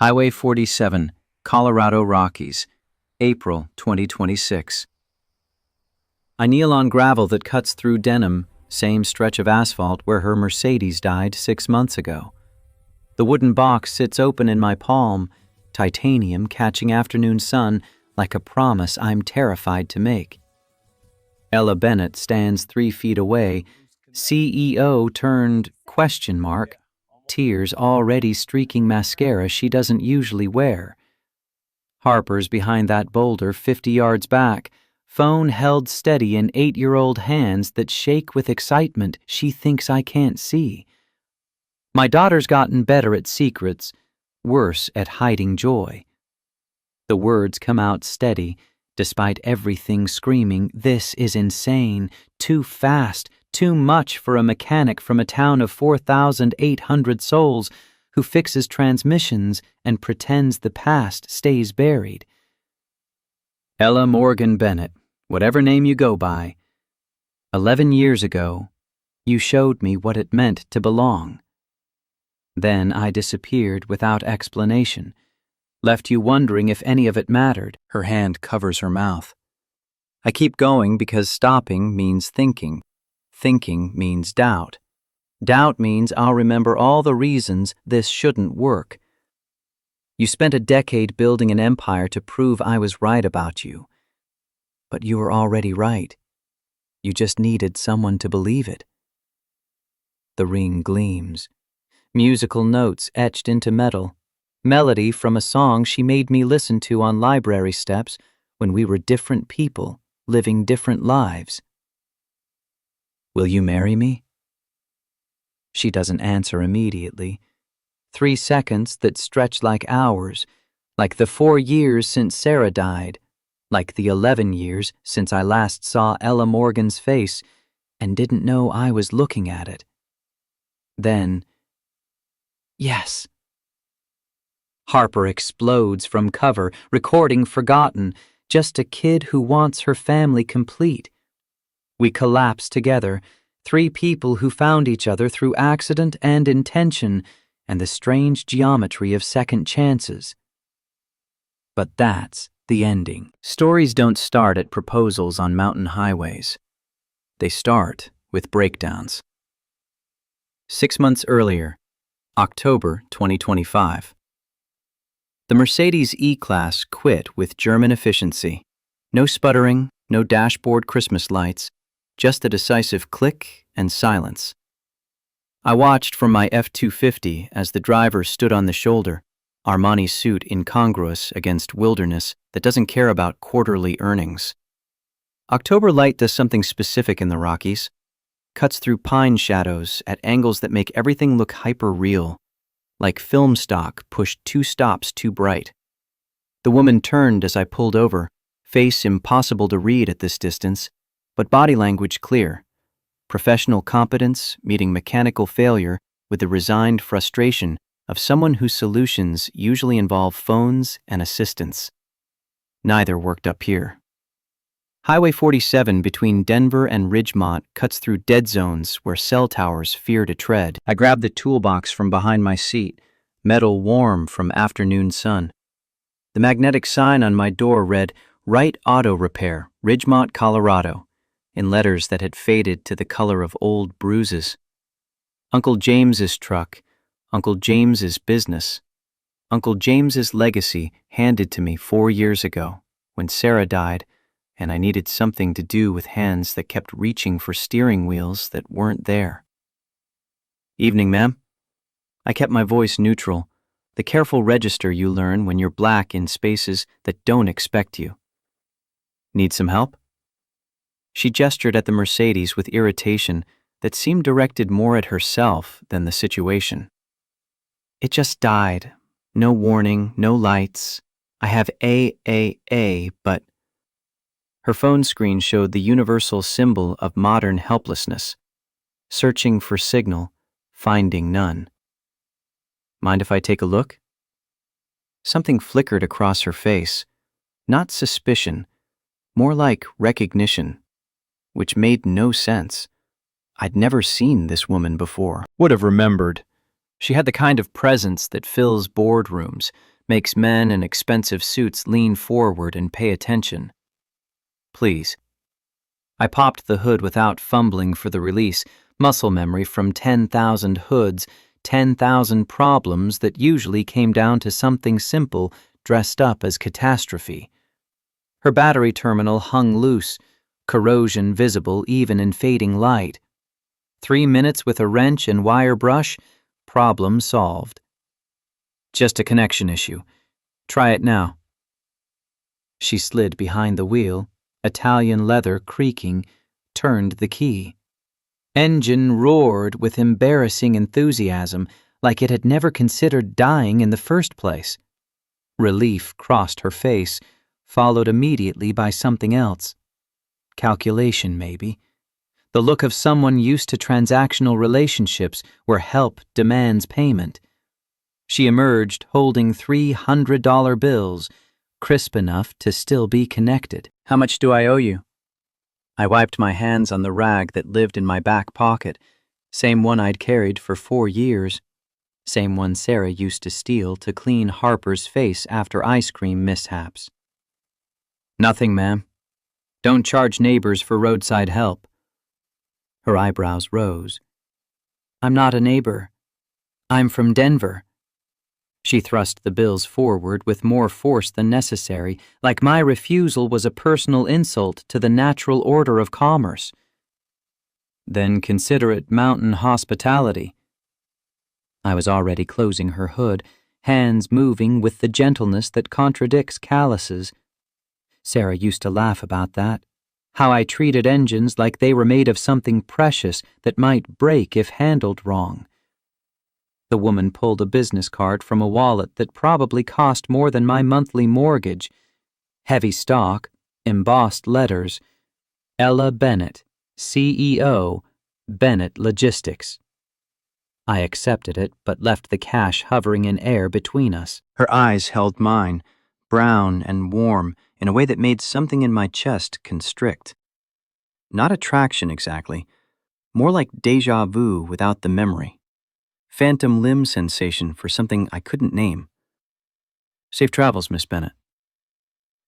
Highway 47, Colorado Rockies, April 2026. I kneel on gravel that cuts through denim, same stretch of asphalt where her Mercedes died 6 months ago. The wooden box sits open in my palm, titanium catching afternoon sun like a promise I'm terrified to make. Ella Bennett stands 3 feet away, CEO turned ? Tears already streaking mascara she doesn't usually wear. Harper's behind that boulder 50 yards back, phone held steady in 8-year-old hands that shake with excitement she thinks I can't see. My daughter's gotten better at secrets, worse at hiding joy. The words come out steady, despite everything screaming, "This is insane, too fast, too much for a mechanic from a town of 4,800 souls who fixes transmissions and pretends the past stays buried." Ella Morgan Bennett, whatever name you go by, 11 years ago, you showed me what it meant to belong. Then I disappeared without explanation, left you wondering if any of it mattered. Her hand covers her mouth. I keep going because stopping means thinking. Thinking means doubt. Doubt means I'll remember all the reasons this shouldn't work. You spent a decade building an empire to prove I was right about you. But you were already right. You just needed someone to believe it. The ring gleams. Musical notes etched into metal. Melody from a song she made me listen to on library steps when we were different people living different lives. Will you marry me? She doesn't answer immediately. 3 seconds that stretch like hours, like the 4 years since Sarah died, like the 11 years since I last saw Ella Morgan's face and didn't know I was looking at it. Then, yes. Harper explodes from cover, recording forgotten, just a kid who wants her family complete. We collapse together, 3 people who found each other through accident and intention and the strange geometry of second chances. But that's the ending. Stories don't start at proposals on mountain highways. They start with breakdowns. 6 months earlier, October 2025. The Mercedes E-Class quit with German efficiency. No sputtering, no dashboard Christmas lights, just a decisive click and silence. I watched from my F-250 as the driver stood on the shoulder, Armani suit incongruous against wilderness that doesn't care about quarterly earnings. October light does something specific in the Rockies. Cuts through pine shadows at angles that make everything look hyper-real, like film stock pushed 2 stops too bright. The woman turned as I pulled over, face impossible to read at this distance, but body language clear. Professional competence meeting mechanical failure with the resigned frustration of someone whose solutions usually involve phones and assistants. Neither worked up here. Highway 47 between Denver and Ridgemont cuts through dead zones where cell towers fear to tread. I grabbed the toolbox from behind my seat, metal warm from afternoon sun. The magnetic sign on my door read, "Wright Auto Repair, Ridgemont, Colorado," in letters that had faded to the color of old bruises. Uncle James's truck, Uncle James's business, Uncle James's legacy handed to me 4 years ago when Sarah died and I needed something to do with hands that kept reaching for steering wheels that weren't there. "Evening, ma'am." I kept my voice neutral, the careful register you learn when you're black in spaces that don't expect you. "Need some help?" She gestured at the Mercedes with irritation that seemed directed more at herself than the situation. "It just died. No warning, no lights. I have AAA, but..." Her phone screen showed the universal symbol of modern helplessness. Searching for signal, finding none. "Mind if I take a look?" Something flickered across her face. Not suspicion, more like recognition, which made no sense. I'd never seen this woman before. Would have remembered. She had the kind of presence that fills boardrooms, makes men in expensive suits lean forward and pay attention. Please. I popped the hood without fumbling for the release, muscle memory from 10,000 hoods, 10,000 problems that usually came down to something simple dressed up as catastrophe. Her battery terminal hung loose, corrosion visible even in fading light. 3 minutes with a wrench and wire brush, problem solved. Just a connection issue. Try it now. She slid behind the wheel, Italian leather creaking, turned the key. Engine roared with embarrassing enthusiasm, like it had never considered dying in the first place. Relief crossed her face, followed immediately by something else. Calculation, maybe. The look of someone used to transactional relationships where help demands payment. She emerged holding $300 bills, crisp enough to still be connected. How much do I owe you? I wiped my hands on the rag that lived in my back pocket, same one I'd carried for 4 years, same one Sarah used to steal to clean Harper's face after ice cream mishaps. Nothing, ma'am. Don't charge neighbors for roadside help. Her eyebrows rose. I'm not a neighbor. I'm from Denver. She thrust the bills forward with more force than necessary, like my refusal was a personal insult to the natural order of commerce. Then consider it mountain hospitality. I was already closing her hood, hands moving with the gentleness that contradicts calluses. Sarah used to laugh about that, how I treated engines like they were made of something precious that might break if handled wrong. The woman pulled a business card from a wallet that probably cost more than my monthly mortgage. Heavy stock, embossed letters. Ella Bennett, CEO, Bennett Logistics. I accepted it, but left the cash hovering in air between us. Her eyes held mine, brown and warm, in a way that made something in my chest constrict. Not attraction exactly, more like déjà vu without the memory. Phantom limb sensation for something I couldn't name. Safe travels, Miss Bennett.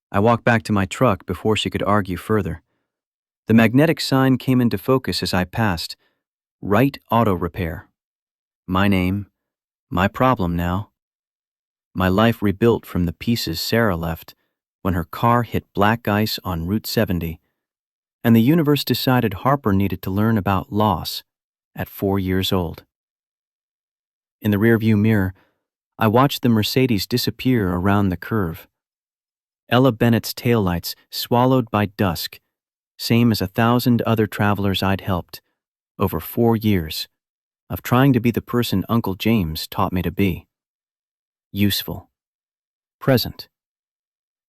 I walked back to my truck before she could argue further. The magnetic sign came into focus as I passed. Right Auto Repair. My name, my problem now. My life rebuilt from the pieces Sarah left when her car hit black ice on Route 70, and the universe decided Harper needed to learn about loss at 4 years old. In the rearview mirror, I watched the Mercedes disappear around the curve. Ella Bennett's taillights swallowed by dusk, same as 1,000 other travelers I'd helped, over 4 years, of trying to be the person Uncle James taught me to be. Useful. Present.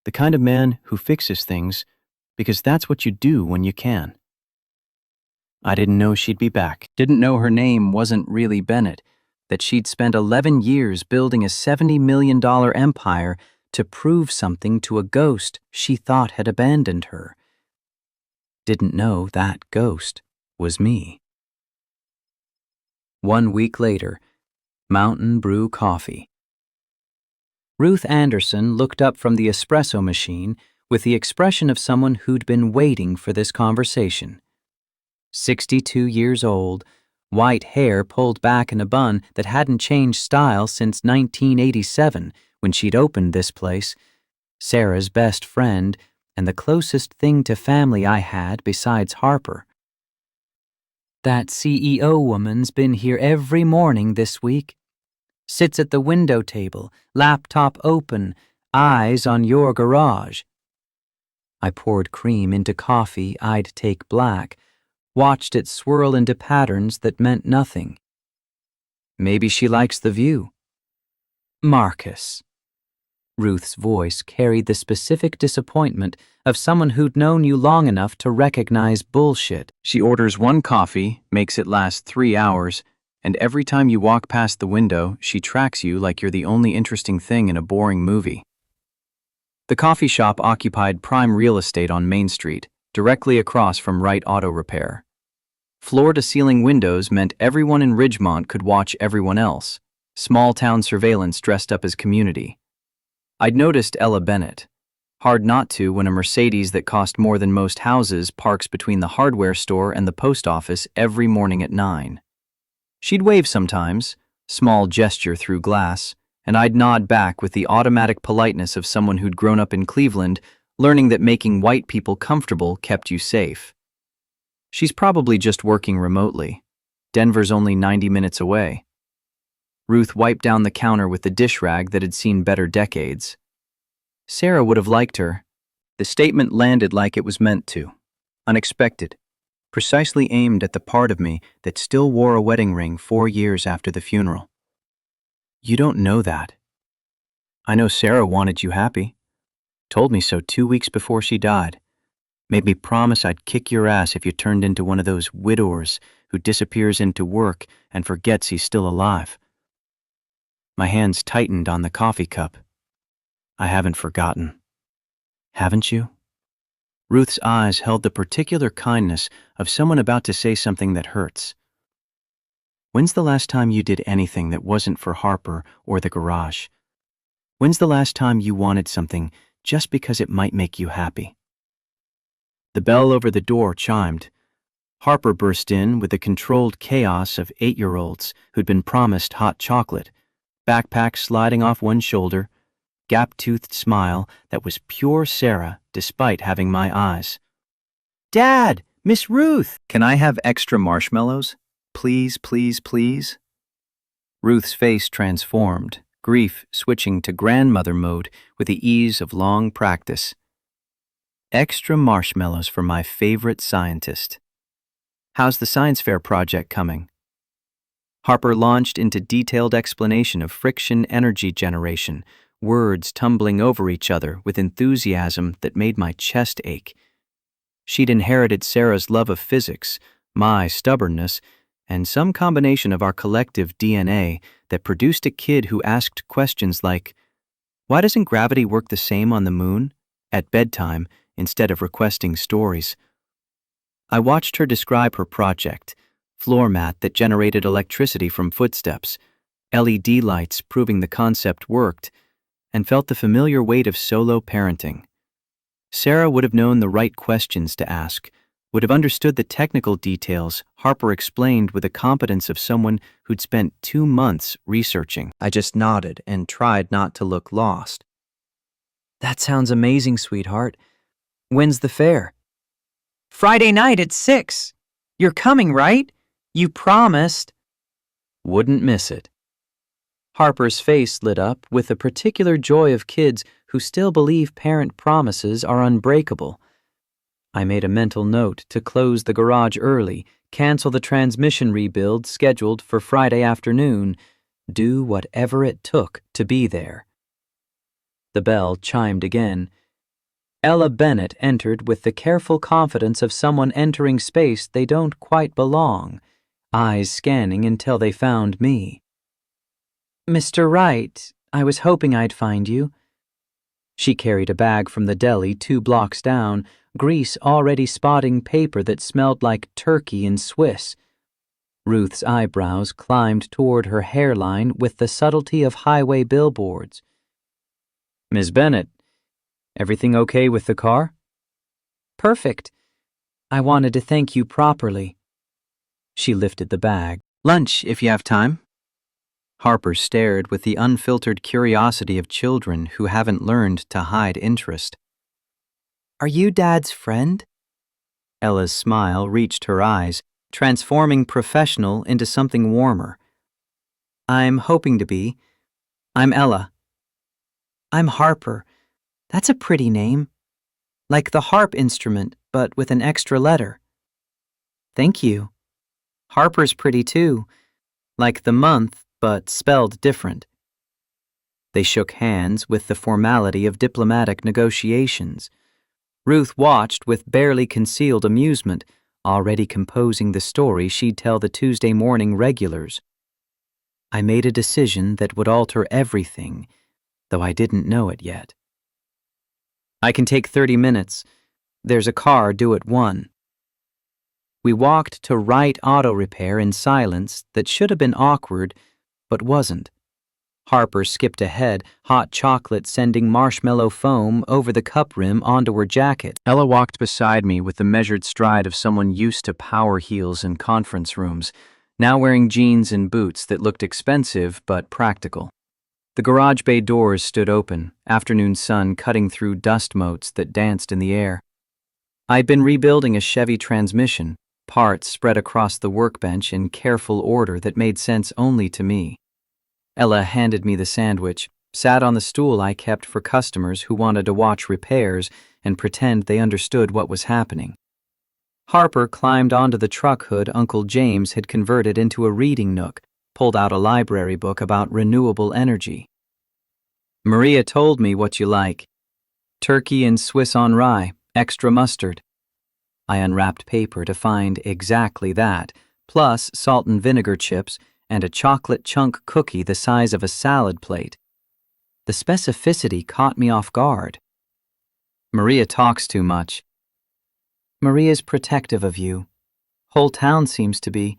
The kind of man who fixes things because that's what you do when you can. I didn't know she'd be back. Didn't know her name wasn't really Bennett, that she'd spent 11 years building a $70 million empire to prove something to a ghost she thought had abandoned her. Didn't know that ghost was me. 1 week later, Mountain Brew Coffee. Ruth Anderson looked up from the espresso machine with the expression of someone who'd been waiting for this conversation. 62 years old, white hair pulled back in a bun that hadn't changed style since 1987 when she'd opened this place, Sarah's best friend and the closest thing to family I had besides Harper. That CEO woman's been here every morning this week. Sits at the window table, laptop open, eyes on your garage. I poured cream into coffee I'd take black, watched it swirl into patterns that meant nothing. Maybe she likes the view. Marcus. Ruth's voice carried the specific disappointment of someone who'd known you long enough to recognize bullshit. She orders 1 coffee, makes it last 3 hours, and every time you walk past the window, she tracks you like you're the only interesting thing in a boring movie. The coffee shop occupied prime real estate on Main Street, directly across from Wright Auto Repair. Floor-to-ceiling windows meant everyone in Ridgemont could watch everyone else, Small-town surveillance dressed up as community. I'd noticed Ella Bennett. Hard not to when a Mercedes that cost more than most houses parks between the hardware store and the post office every morning at 9. She'd wave sometimes, small gesture through glass, and I'd nod back with the automatic politeness of someone who'd grown up in Cleveland, learning that making white people comfortable kept you safe. She's probably just working remotely. Denver's only 90 minutes away. Ruth wiped down the counter with the dish rag that had seen better decades. Sarah would have liked her. The statement landed like it was meant to. Unexpected. Precisely aimed at the part of me that still wore a wedding ring 4 years after the funeral. You don't know that. I know Sarah wanted you happy. Told me so 2 weeks before she died. Made me promise I'd kick your ass if you turned into one of those widowers who disappears into work and forgets he's still alive. My hands tightened on the coffee cup. I haven't forgotten. Haven't you? Ruth's eyes held the particular kindness of someone about to say something that hurts. When's the last time you did anything that wasn't for Harper or the garage? When's the last time you wanted something just because it might make you happy? The bell over the door chimed. Harper burst in with the controlled chaos of 8-year-olds who'd been promised hot chocolate, backpack sliding off one shoulder, gap-toothed smile that was pure Sarah despite having my eyes. Dad! Miss Ruth! Can I have extra marshmallows? Please, please, please? Ruth's face transformed, grief switching to grandmother mode with the ease of long practice. Extra marshmallows for my favorite scientist. How's the science fair project coming? Harper launched into detailed explanation of friction energy generation, words tumbling over each other with enthusiasm that made my chest ache. She'd inherited Sarah's love of physics, my stubbornness, and some combination of our collective DNA that produced a kid who asked questions like, why doesn't gravity work the same on the moon? At bedtime, instead of requesting stories. I watched her describe her project, floor mat that generated electricity from footsteps, LED lights proving the concept worked, and felt the familiar weight of solo parenting. Sarah would have known the right questions to ask, would have understood the technical details Harper explained with the competence of someone who'd spent 2 months researching. I just nodded and tried not to look lost. That sounds amazing, sweetheart. When's the fair? Friday night at 6. You're coming, right? You promised. Wouldn't miss it. Harper's face lit up with the particular joy of kids who still believe parent promises are unbreakable. I made a mental note to close the garage early, cancel the transmission rebuild scheduled for Friday afternoon, do whatever it took to be there. The bell chimed again. Ella Bennett entered with the careful confidence of someone entering space they don't quite belong, eyes scanning until they found me. Mr. Wright, I was hoping I'd find you. She carried a bag from the deli 2 blocks down, grease already spotting paper that smelled like turkey and Swiss. Ruth's eyebrows climbed toward her hairline with the subtlety of highway billboards. Ms. Bennett, everything okay with the car? Perfect. I wanted to thank you properly. She lifted the bag. Lunch, if you have time. Harper stared with the unfiltered curiosity of children who haven't learned to hide interest. Are you Dad's friend? Ella's smile reached her eyes, transforming professional into something warmer. I'm hoping to be. I'm Ella. I'm Harper. That's a pretty name. Like the harp instrument, but with an extra letter. Thank you. Harper's pretty too. Like the month, but spelled different. They shook hands with the formality of diplomatic negotiations. Ruth watched with barely concealed amusement, already composing the story she'd tell the Tuesday morning regulars. I made a decision that would alter everything, though I didn't know it yet. I can take 30 minutes. There's a car due at 1. We walked to Wright Auto Repair in silence that should have been awkward, but wasn't. Harper skipped ahead, hot chocolate sending marshmallow foam over the cup rim onto her jacket. Ella walked beside me with the measured stride of someone used to power heels in conference rooms, now wearing jeans and boots that looked expensive but practical. The garage bay doors stood open, afternoon sun cutting through dust motes that danced in the air. I'd been rebuilding a Chevy transmission, parts spread across the workbench in careful order that made sense only to me. Ella handed me the sandwich, sat on the stool I kept for customers who wanted to watch repairs and pretend they understood what was happening. Harper climbed onto the truck hood Uncle James had converted into a reading nook, pulled out a library book about renewable energy. Maria told me what you like. Turkey and Swiss on rye, extra mustard. I unwrapped paper to find exactly that, plus salt and vinegar chips and a chocolate chunk cookie the size of a salad plate. The specificity caught me off guard. Maria talks too much. Maria's protective of you. Whole town seems to be.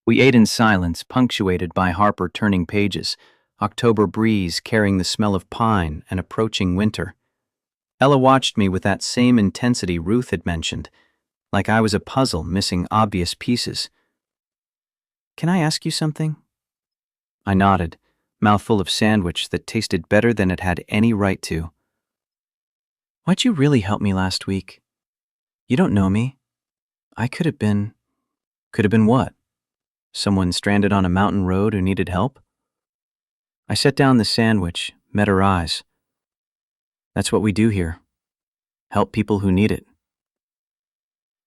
We ate in silence, punctuated by Harper turning pages, October breeze carrying the smell of pine and approaching winter. Ella watched me with that same intensity Ruth had mentioned, like I was a puzzle missing obvious pieces. Can I ask you something? I nodded, mouthful of sandwich that tasted better than it had any right to. Why'd you really help me last week? You don't know me. I could have been what? Someone stranded on a mountain road who needed help? I set down the sandwich, met her eyes. That's what we do here. Help people who need it.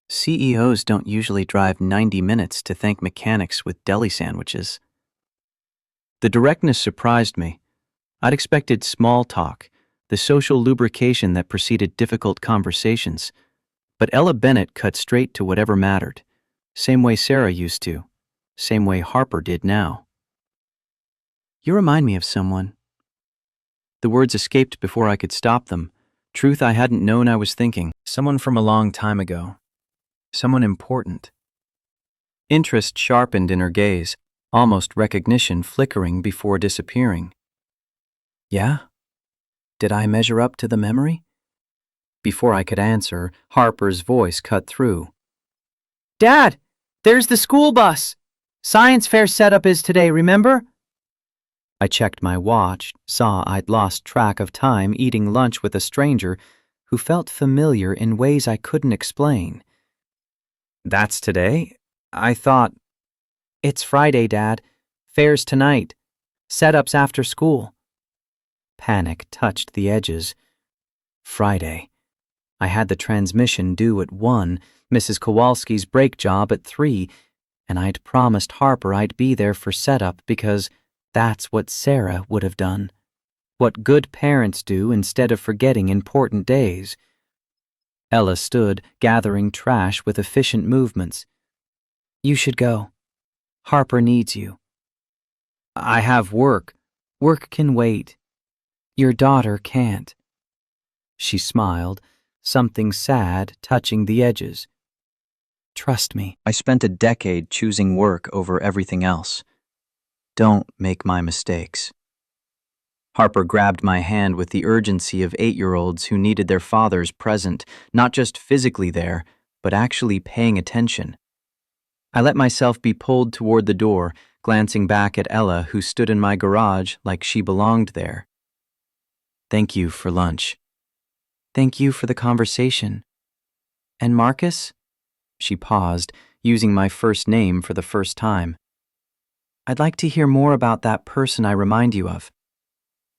CEOs don't usually drive 90 minutes to thank mechanics with deli sandwiches. The directness surprised me. I'd expected small talk, the social lubrication that preceded difficult conversations. But Ella Bennett cut straight to whatever mattered, same way Sarah used to, same way Harper did now. You remind me of someone. The words escaped before I could stop them, truth I hadn't known I was thinking, someone from a long time ago, someone important. Interest sharpened in her gaze, almost recognition flickering before disappearing. Yeah? Did I measure up to the memory? Before I could answer, Harper's voice cut through. Dad, there's the school bus. Science fair setup is today, remember? I checked my watch, saw I'd lost track of time eating lunch with a stranger who felt familiar in ways I couldn't explain. That's today? I thought... It's Friday, Dad. Fair's tonight. Setup's after school. Panic touched the edges. Friday. I had the transmission due at 1, Mrs. Kowalski's brake job at 3, and I'd promised Harper I'd be there for setup because that's what Sarah would have done. What good parents do instead of forgetting important days. Ella stood, gathering trash with efficient movements. You should go. Harper needs you. I have work. Work can wait. Your daughter can't. She smiled, something sad touching the edges. Trust me. I spent a decade choosing work over everything else. Don't make my mistakes. Harper grabbed my hand with the urgency of 8-year-olds who needed their fathers present, not just physically there, but actually paying attention. I let myself be pulled toward the door, glancing back at Ella, who stood in my garage like she belonged there. Thank you for lunch. Thank you for the conversation. And Marcus? She paused, using my first name for the first time. I'd like to hear more about that person I remind you of.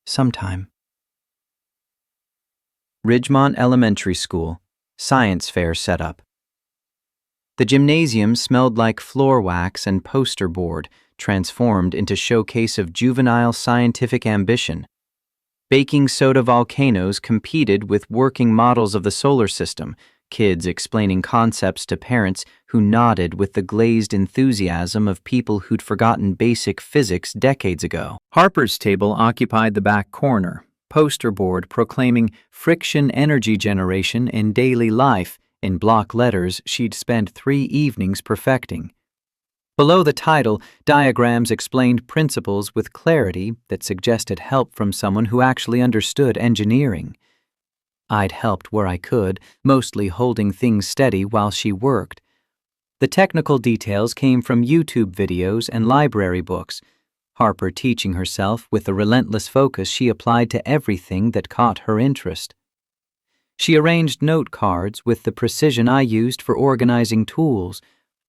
Sometime. Ridgemont Elementary School, Science Fair setup. The gymnasium smelled like floor wax and poster board, transformed into showcase of juvenile scientific ambition. Baking soda volcanoes competed with working models of the solar system, kids explaining concepts to parents who nodded with the glazed enthusiasm of people who'd forgotten basic physics decades ago. Harper's table occupied the back corner, poster board proclaiming friction energy generation in daily life in block letters she'd spent 3 evenings perfecting. Below the title, diagrams explained principles with clarity that suggested help from someone who actually understood engineering. I'd helped where I could, mostly holding things steady while she worked. The technical details came from YouTube videos and library books, Harper teaching herself with the relentless focus she applied to everything that caught her interest. She arranged note cards with the precision I used for organizing tools,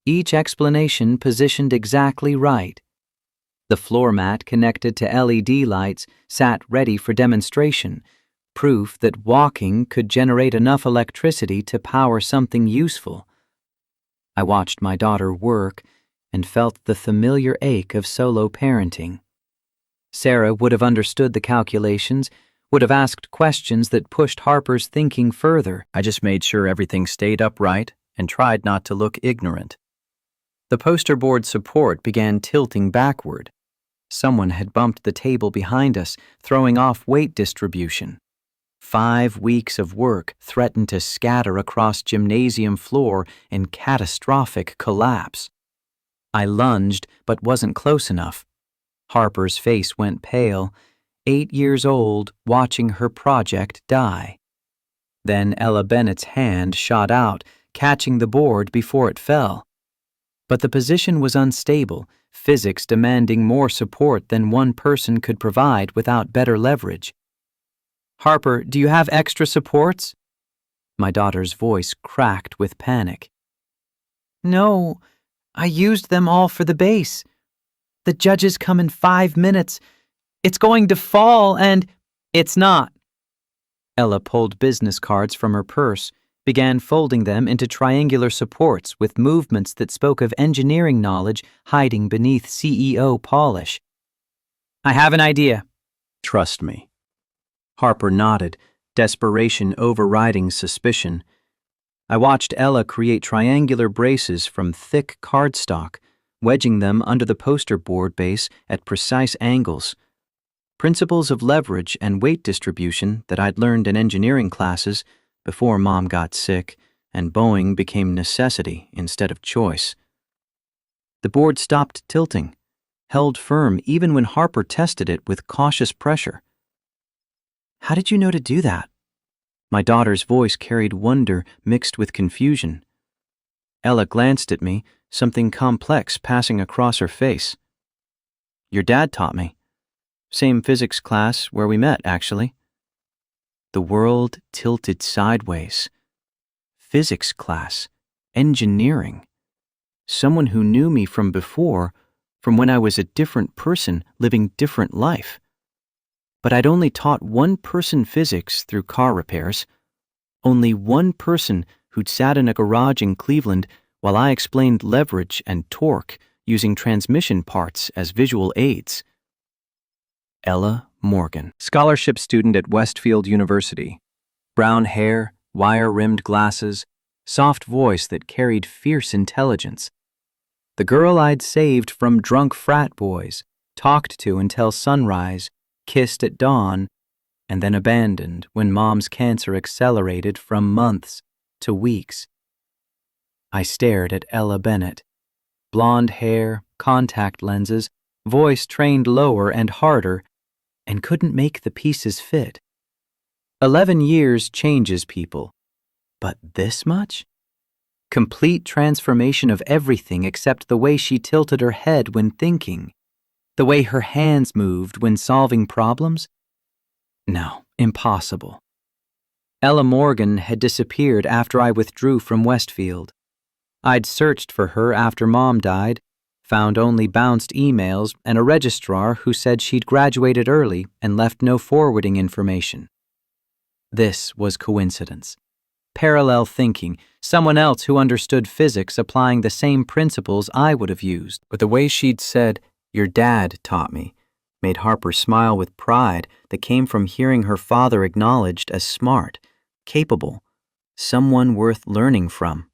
each explanation positioned exactly right. The floor mat connected to LED lights sat ready for demonstration, proof that walking could generate enough electricity to power something useful. I watched my daughter work and felt the familiar ache of solo parenting. Sarah would have understood the calculations, would have asked questions that pushed Harper's thinking further. I just made sure everything stayed upright and tried not to look ignorant. The poster board support began tilting backward. Someone had bumped the table behind us, throwing off weight distribution. 5 weeks of work threatened to scatter across gymnasium floor in catastrophic collapse. I lunged, but wasn't close enough. Harper's face went pale, 8 years old, watching her project die. Then Ella Bennett's hand shot out, catching the board before it fell. But the position was unstable, physics demanding more support than one person could provide without better leverage. "Harper, do you have extra supports?" My daughter's voice cracked with panic. "No, I used them all for the base. The judges come in 5 minutes. It's going to fall and—" "It's not." Ella pulled business cards from her purse, began folding them into triangular supports with movements that spoke of engineering knowledge hiding beneath CEO polish. "I have an idea." "Trust me." Harper nodded, desperation overriding suspicion. I watched Ella create triangular braces from thick cardstock, wedging them under the poster board base at precise angles. Principles of leverage and weight distribution that I'd learned in engineering classes before Mom got sick and Boeing became necessity instead of choice. The board stopped tilting, held firm even when Harper tested it with cautious pressure. "How did you know to do that?" My daughter's voice carried wonder mixed with confusion. Ella glanced at me, something complex passing across her face. "Your dad taught me. Same physics class where we met, actually." The world tilted sideways. Physics class, engineering. Someone who knew me from before, from when I was a different person living different life. But I'd only taught one person physics through car repairs. Only one person who'd sat in a garage in Cleveland while I explained leverage and torque using transmission parts as visual aids. Ella Morgan, scholarship student at Westfield University. Brown hair, wire-rimmed glasses, soft voice that carried fierce intelligence. The girl I'd saved from drunk frat boys, talked to until sunrise, kissed at dawn, and then abandoned when Mom's cancer accelerated from months to weeks. I stared at Ella Bennett. Blonde hair, contact lenses, voice trained lower and harder, and couldn't make the pieces fit. 11 years changes people. But this much? Complete transformation of everything except the way she tilted her head when thinking. The way her hands moved when solving problems? No, impossible. Ella Morgan had disappeared after I withdrew from Westfield. I'd searched for her after Mom died, found only bounced emails and a registrar who said she'd graduated early and left no forwarding information. This was coincidence. Parallel thinking, someone else who understood physics applying the same principles I would have used. But the way she'd said, "Your dad taught me," made Harper smile with pride that came from hearing her father acknowledged as smart, capable, someone worth learning from.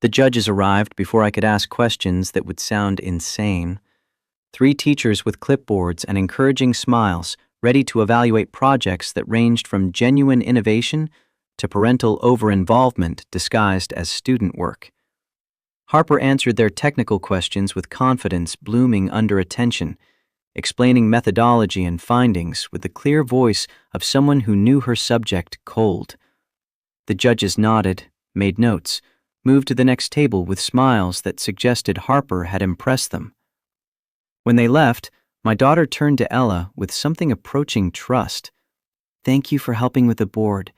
The judges arrived before I could ask questions that would sound insane. 3 teachers with clipboards and encouraging smiles, ready to evaluate projects that ranged from genuine innovation to parental over-involvement disguised as student work. Harper answered their technical questions with confidence blooming under attention, explaining methodology and findings with the clear voice of someone who knew her subject cold. The judges nodded, made notes, moved to the next table with smiles that suggested Harper had impressed them. When they left, my daughter turned to Ella with something approaching trust. "Thank you for helping with the board.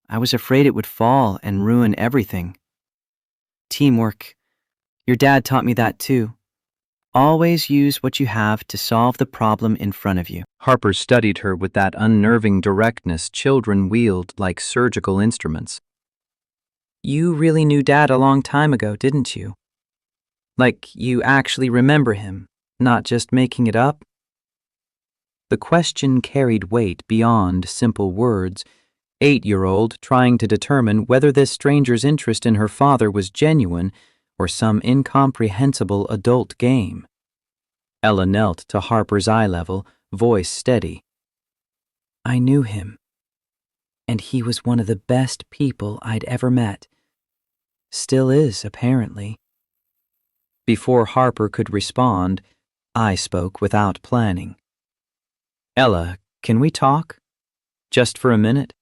I was afraid it would fall and ruin everything." "Teamwork. Your dad taught me that too. Always use what you have to solve the problem in front of you." Harper studied her with that unnerving directness children wield like surgical instruments. "You really knew Dad a long time ago, didn't you? Like you actually remember him, not just making it up?" The question carried weight beyond simple words. 8-year-old trying to determine whether this stranger's interest in her father was genuine or some incomprehensible adult game. Ella knelt to Harper's eye level, voice steady. "I knew him, and he was one of the best people I'd ever met. Still is, apparently." Before Harper could respond, I spoke without planning. "Ella, can we talk? Just for a minute?"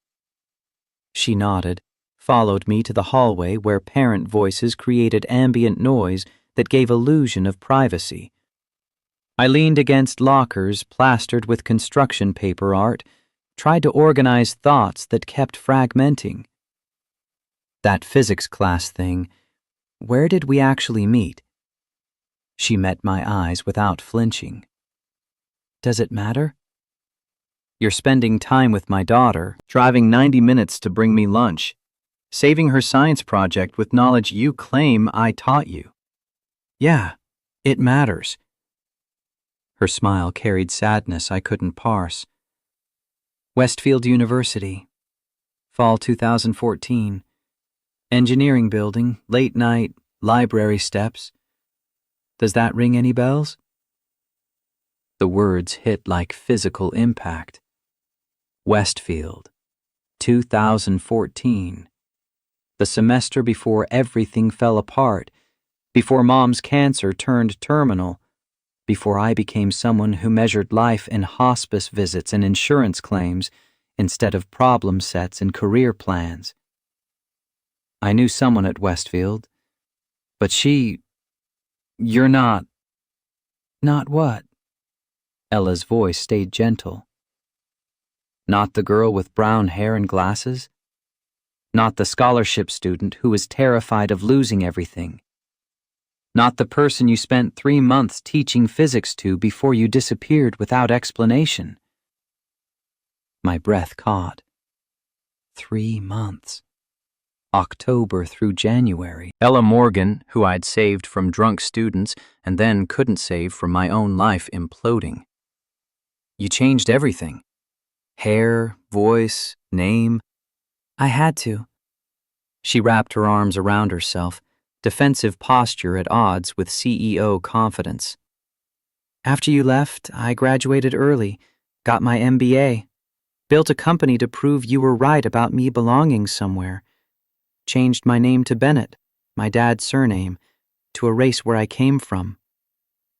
She nodded, followed me to the hallway where parent voices created ambient noise that gave illusion of privacy. I leaned against lockers plastered with construction paper art, tried to organize thoughts that kept fragmenting. That physics class thing, where did we actually meet? She met my eyes without flinching. "Does it matter?" "You're spending time with my daughter, driving 90 minutes to bring me lunch, saving her science project with knowledge you claim I taught you. Yeah, it matters." Her smile carried sadness I couldn't parse. "Westfield University, fall 2014. Engineering building, late night, library steps. Does that ring any bells?" The words hit like physical impact. Westfield, 2014. The semester before everything fell apart, before Mom's cancer turned terminal, before I became someone who measured life in hospice visits and insurance claims instead of problem sets and career plans. I knew someone at Westfield, but you're not. "Not what?" Ella's voice stayed gentle. "Not the girl with brown hair and glasses? Not the scholarship student who was terrified of losing everything? Not the person you spent 3 months teaching physics to before you disappeared without explanation?" My breath caught. 3 months. October through January. Ella Morgan, who I'd saved from drunk students and then couldn't save from my own life imploding. "You changed everything. Hair, voice, name." "I had to." She wrapped her arms around herself, defensive posture at odds with CEO confidence. "After you left, I graduated early, got my MBA, built a company to prove you were right about me belonging somewhere, changed my name to Bennett, my dad's surname, to erase where I came from,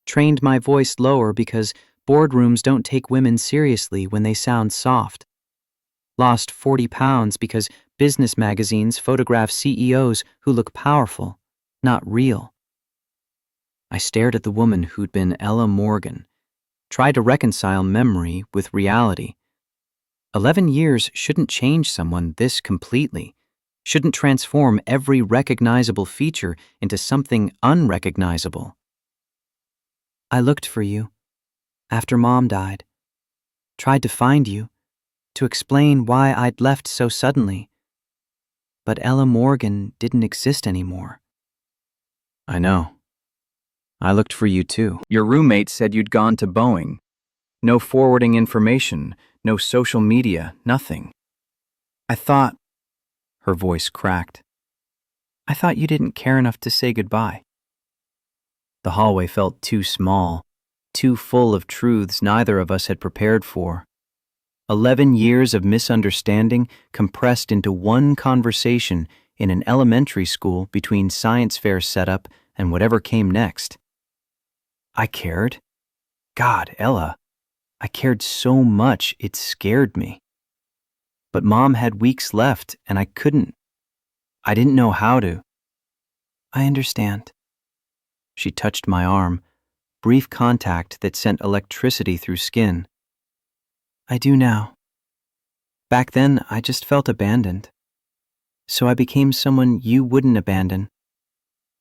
trained my voice lower because boardrooms don't take women seriously when they sound soft, lost 40 pounds because business magazines photograph CEOs who look powerful, not real." I stared at the woman who'd been Ella Morgan, tried to reconcile memory with reality. 11 years shouldn't change someone this completely, shouldn't transform every recognizable feature into something unrecognizable. "I looked for you after Mom died, tried to find you, to explain why I'd left so suddenly. But Ella Morgan didn't exist anymore." "I know. I looked for you too. Your roommate said you'd gone to Boeing. No forwarding information, no social media, nothing. I thought," her voice cracked, "I thought you didn't care enough to say goodbye." The hallway felt too small, too full of truths neither of us had prepared for. 11 years of misunderstanding compressed into one conversation in an elementary school between science fair setup, and whatever came next. I cared. God, Ella, I cared so much it scared me. But Mom had weeks left, and I didn't know how to. I understand. She touched my arm, brief contact that sent electricity through skin. I do now. Back then, I just felt abandoned. So I became someone you wouldn't abandon.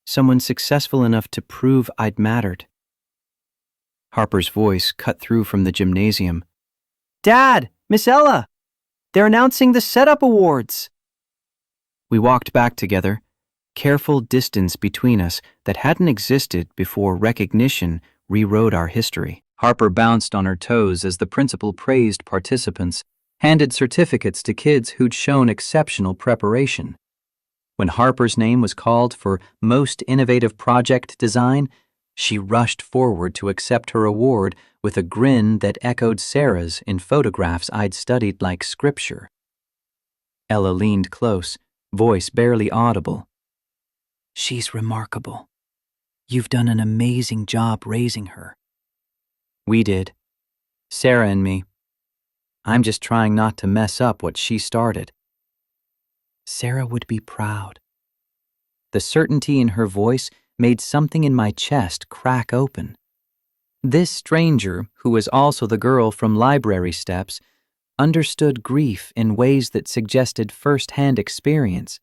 Someone successful enough to prove I'd mattered. Harper's voice cut through from the gymnasium. Dad! Miss Ella! They're announcing the setup awards! We walked back together, careful distance between us that hadn't existed before recognition rewrote our history. Harper bounced on her toes as the principal praised participants, handed certificates to kids who'd shown exceptional preparation. When Harper's name was called for Most Innovative Project Design, she rushed forward to accept her award with a grin that echoed Sarah's in photographs I'd studied like scripture. Ella leaned close, voice barely audible. She's remarkable. You've done an amazing job raising her. We did. Sarah and me. I'm just trying not to mess up what she started. Sarah would be proud. The certainty in her voice made something in my chest crack open. This stranger, who was also the girl from Library Steps, understood grief in ways that suggested first-hand experience,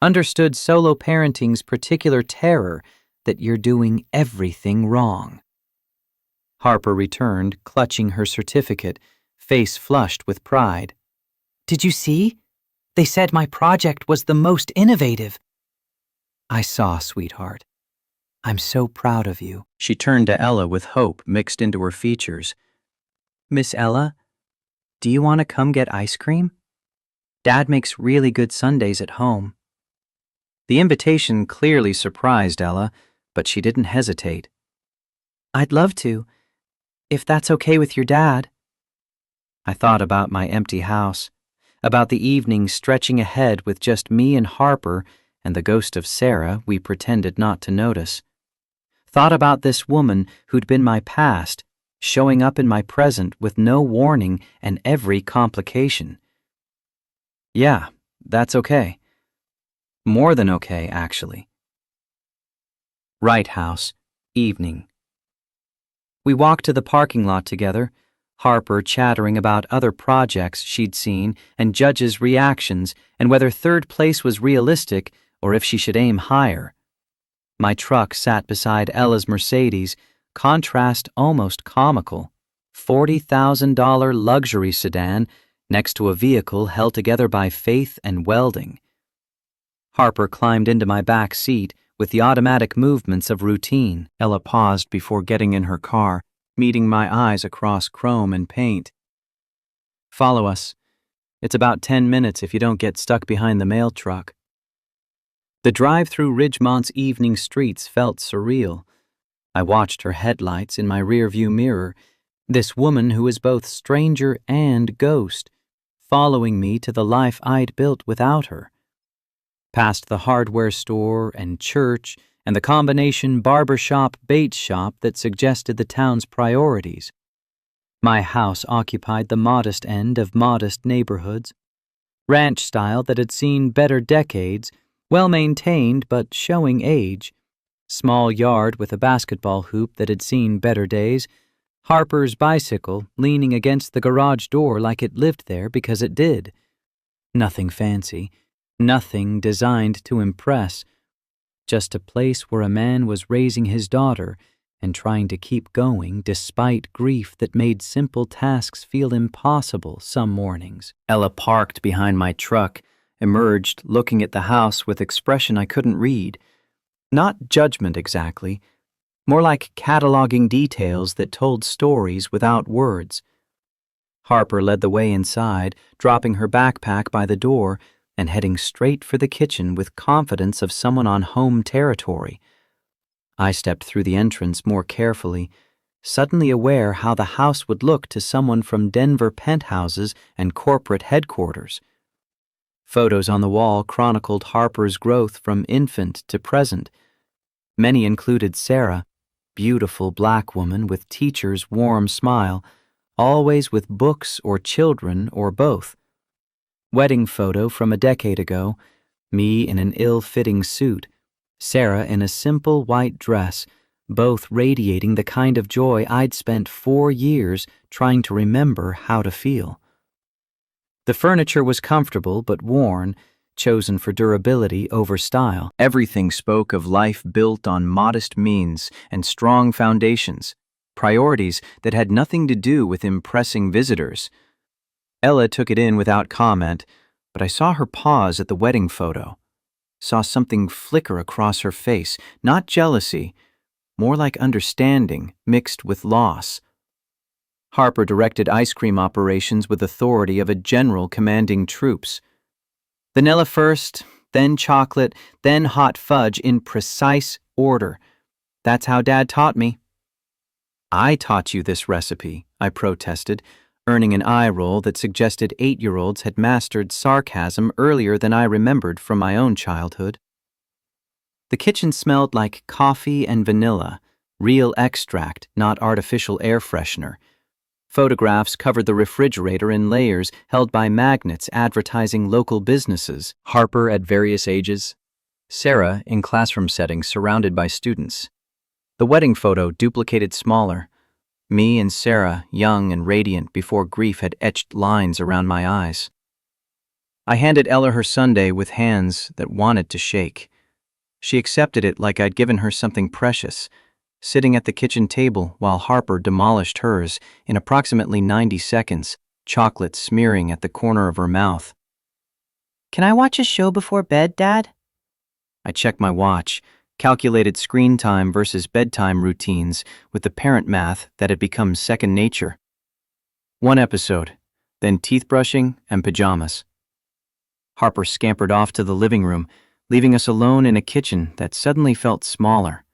understood solo parenting's particular terror that you're doing everything wrong. Harper returned, clutching her certificate, face flushed with pride. Did you see? They said my project was the most innovative. I saw, sweetheart. I'm so proud of you. She turned to Ella with hope mixed into her features. Miss Ella, do you want to come get ice cream? Dad makes really good sundaes at home. The invitation clearly surprised Ella, but she didn't hesitate. I'd love to, if that's okay with your dad. I thought about my empty house, about the evening stretching ahead with just me and Harper and the ghost of Sarah we pretended not to notice. Thought about this woman who'd been my past, showing up in my present with no warning and every complication. Yeah, that's okay. More than okay, actually. Wright House, evening. We walked to the parking lot together, Harper chattering about other projects she'd seen and judges' reactions and whether third place was realistic or if she should aim higher. My truck sat beside Ella's Mercedes, contrast almost comical, $40,000 luxury sedan next to a vehicle held together by faith and welding. Harper climbed into my back seat with the automatic movements of routine. Ella paused before getting in her car, meeting my eyes across chrome and paint. Follow us. It's about 10 minutes if you don't get stuck behind the mail truck. The drive through Ridgemont's evening streets felt surreal. I watched her headlights in my rearview mirror, this woman who was both stranger and ghost, following me to the life I'd built without her. Past the hardware store and church and the combination barbershop bait shop that suggested the town's priorities. My house occupied the modest end of modest neighborhoods, ranch style that had seen better decades, well-maintained but showing age, small yard with a basketball hoop that had seen better days, Harper's bicycle leaning against the garage door like it lived there because it did. Nothing fancy, nothing designed to impress, just a place where a man was raising his daughter and trying to keep going despite grief that made simple tasks feel impossible some mornings. Ella parked behind my truck, emerged looking at the house with expression I couldn't read. Not judgment exactly, more like cataloging details that told stories without words. Harper led the way inside, dropping her backpack by the door and heading straight for the kitchen with confidence of someone on home territory. I stepped through the entrance more carefully, suddenly aware how the house would look to someone from Denver penthouses and corporate headquarters. Photos on the wall chronicled Harper's growth from infant to present. Many included Sarah, beautiful black woman with teacher's warm smile, always with books or children or both. Wedding photo from a decade ago, me in an ill-fitting suit, Sarah in a simple white dress, both radiating the kind of joy I'd spent 4 years trying to remember how to feel. The furniture was comfortable but worn, chosen for durability over style. Everything spoke of life built on modest means and strong foundations, priorities that had nothing to do with impressing visitors. Ella took it in without comment, but I saw her pause at the wedding photo. Saw something flicker across her face, not jealousy, more like understanding mixed with loss. Harper directed ice cream operations with authority of a general commanding troops. Vanilla first, then chocolate, then hot fudge in precise order. That's how Dad taught me. I taught you this recipe, I protested, earning an eye roll that suggested 8-year-olds had mastered sarcasm earlier than I remembered from my own childhood. The kitchen smelled like coffee and vanilla, real extract, not artificial air freshener. Photographs covered the refrigerator in layers held by magnets advertising local businesses. Harper at various ages, Sarah in classroom settings surrounded by students. The wedding photo duplicated smaller. Me and Sarah, young and radiant before grief had etched lines around my eyes. I handed Ella her sundae with hands that wanted to shake. She accepted it like I'd given her something precious, sitting at the kitchen table while Harper demolished hers in approximately 90 seconds, chocolate smearing at the corner of her mouth. "Can I watch a show before bed, Dad?" I checked my watch, calculated screen time versus bedtime routines with the parent math that had become second nature. 1 episode, then teeth brushing and pajamas. Harper scampered off to the living room, leaving us alone in a kitchen that suddenly felt smaller.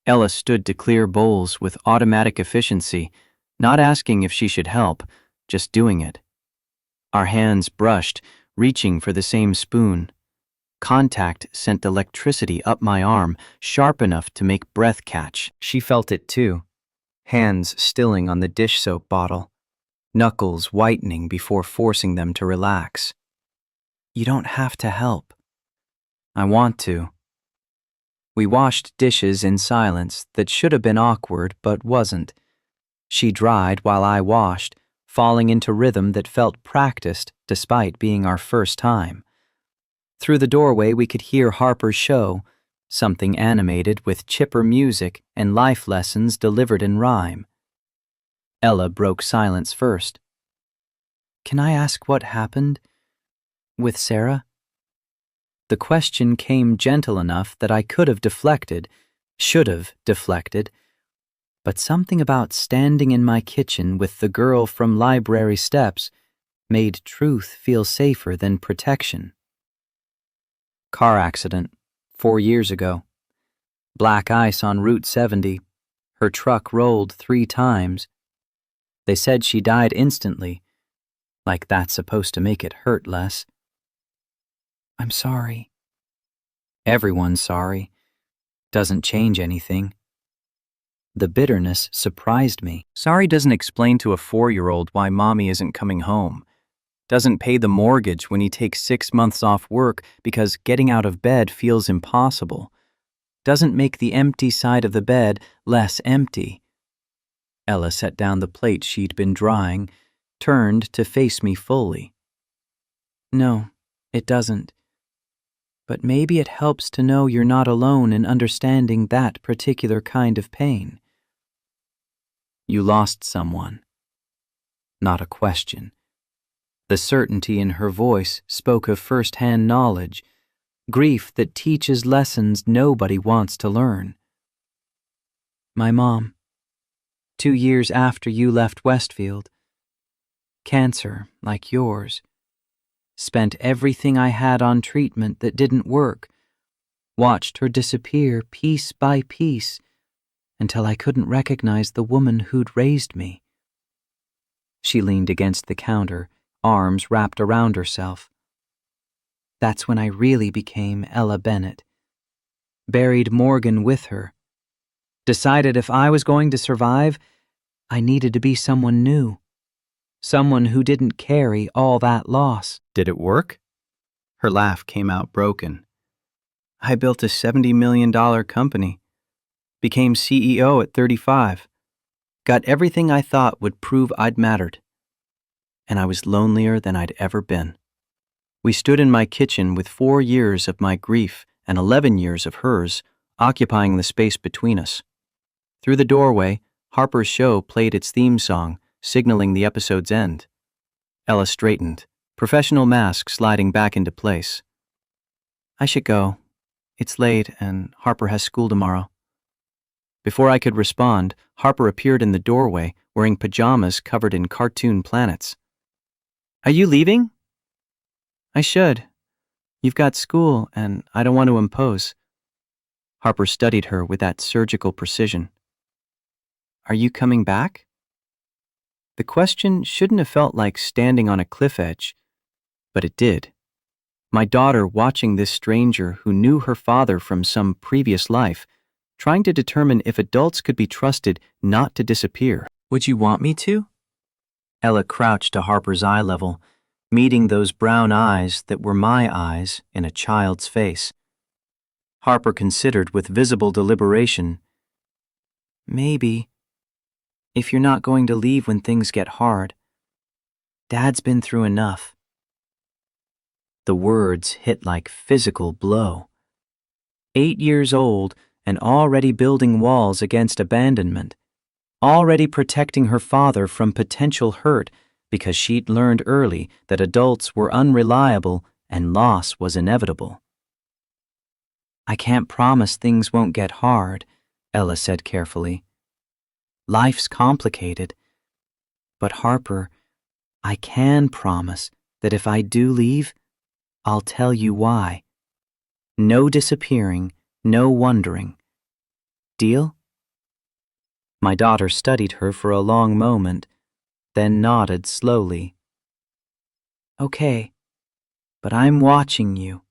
Ella stood to clear bowls with automatic efficiency, not asking if she should help, just doing it. Our hands brushed, reaching for the same spoon. Contact sent electricity up my arm, sharp enough to make breath catch. She felt it too, hands stilling on the dish soap bottle, knuckles whitening before forcing them to relax. You don't have to help. I want to. We washed dishes in silence that should have been awkward but wasn't. She dried while I washed, falling into rhythm that felt practiced despite being our first time. Through the doorway we could hear Harper's show, something animated with chipper music and life lessons delivered in rhyme. Ella broke silence first. "Can I ask what happened with Sarah?" The question came gentle enough that I could have deflected, should have deflected, but something about standing in my kitchen with the girl from library steps made truth feel safer than protection. Car accident, 4 years ago. Black ice on Route 70. Her truck rolled 3 times. They said she died instantly, like that's supposed to make it hurt less. I'm sorry. Everyone's sorry. Doesn't change anything. The bitterness surprised me. Sorry doesn't explain to a 4-year-old why mommy isn't coming home. Doesn't pay the mortgage when he takes 6 months off work because getting out of bed feels impossible. Doesn't make the empty side of the bed less empty. Ella set down the plate she'd been drying, turned to face me fully. No, it doesn't. But maybe it helps to know you're not alone in understanding that particular kind of pain. You lost someone. Not a question. The certainty in her voice spoke of first-hand knowledge, grief that teaches lessons nobody wants to learn. My mom, 2 years after you left Westfield. Cancer, like yours. Spent everything I had on treatment that didn't work. Watched her disappear piece by piece until I couldn't recognize the woman who'd raised me. She leaned against the counter, arms wrapped around herself. That's when I really became Ella Bennett. buried Morgan with her. Decided if I was going to survive, I needed to be someone new. Someone who didn't carry all that loss. Did it work? Her laugh came out broken. I built a $70 million company, became CEO at 35, got everything I thought would prove I'd mattered, and I was lonelier than I'd ever been. We stood in my kitchen with 4 years of my grief and 11 years of hers occupying the space between us. Through the doorway, Harper's show played its theme song, signaling the episode's end. Ella straightened, professional mask sliding back into place. I should go. It's late and Harper has school tomorrow. Before I could respond, Harper appeared in the doorway wearing pajamas covered in cartoon planets. Are you leaving? I should. You've got school and I don't want to impose. Harper studied her with that surgical precision. Are you coming back? The question shouldn't have felt like standing on a cliff edge, but it did. My daughter watching this stranger who knew her father from some previous life, trying to determine if adults could be trusted not to disappear. Would you want me to? Ella crouched to Harper's eye level, meeting those brown eyes that were my eyes in a child's face. Harper considered with visible deliberation. Maybe. If you're not going to leave when things get hard. Dad's been through enough. The words hit like physical blow. 8 years old and already building walls against abandonment. Already protecting her father from potential hurt because she'd learned early that adults were unreliable and loss was inevitable. I can't promise things won't get hard, Ella said carefully. Life's complicated. But Harper, I can promise that if I do leave, I'll tell you why. No disappearing, no wondering. Deal? My daughter studied her for a long moment, then nodded slowly. Okay, but I'm watching you.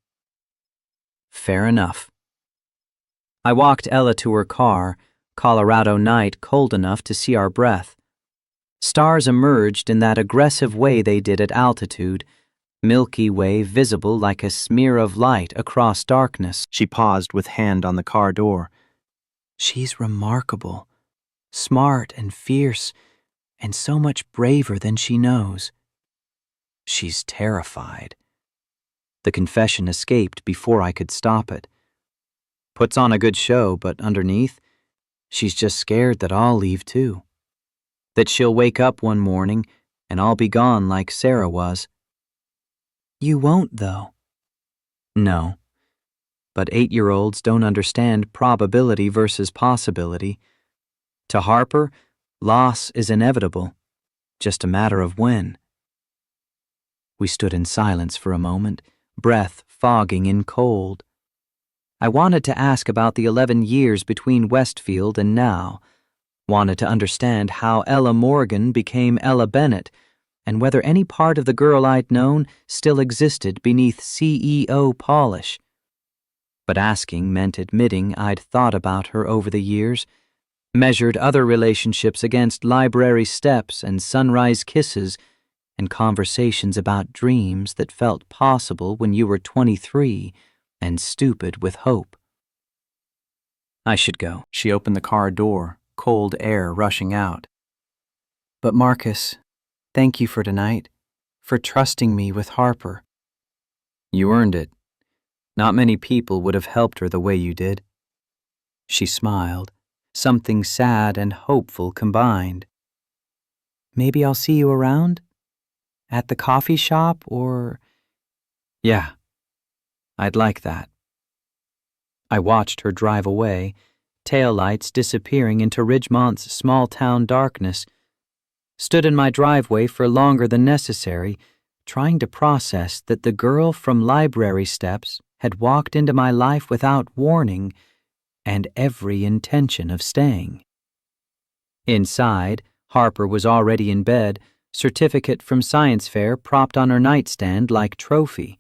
Fair enough. I walked Ella to her car, Colorado night cold enough to see our breath. Stars emerged in that aggressive way they did at altitude, Milky Way visible like a smear of light across darkness. She paused with hand on the car door. She's remarkable, smart and fierce, and so much braver than she knows. She's terrified. The confession escaped before I could stop it. Puts on a good show, but underneath, she's just scared that I'll leave too. That she'll wake up one morning and I'll be gone like Sarah was. You won't, though. No. But 8-year-olds don't understand probability versus possibility. To Harper, loss is inevitable, just a matter of when. We stood in silence for a moment, breath fogging in cold. I wanted to ask about the 11 years between Westfield and now, wanted to understand how Ella Morgan became Ella Bennett, and whether any part of the girl I'd known still existed beneath CEO polish. But asking meant admitting I'd thought about her over the years, measured other relationships against library steps and sunrise kisses and conversations about dreams that felt possible when you were 23 and stupid with hope. I should go. She opened the car door, cold air rushing out. But Marcus, thank you for tonight, for trusting me with Harper. You earned it. Not many people would have helped her the way you did. She smiled, something sad and hopeful combined. Maybe I'll see you around? At the coffee shop or... Yeah, I'd like that. I watched her drive away, taillights disappearing into Ridgemont's small-town darkness, stood in my driveway for longer than necessary, trying to process that the girl from library steps had walked into my life without warning and every intention of staying. Inside, Harper was already in bed, certificate from science fair propped on her nightstand like trophy.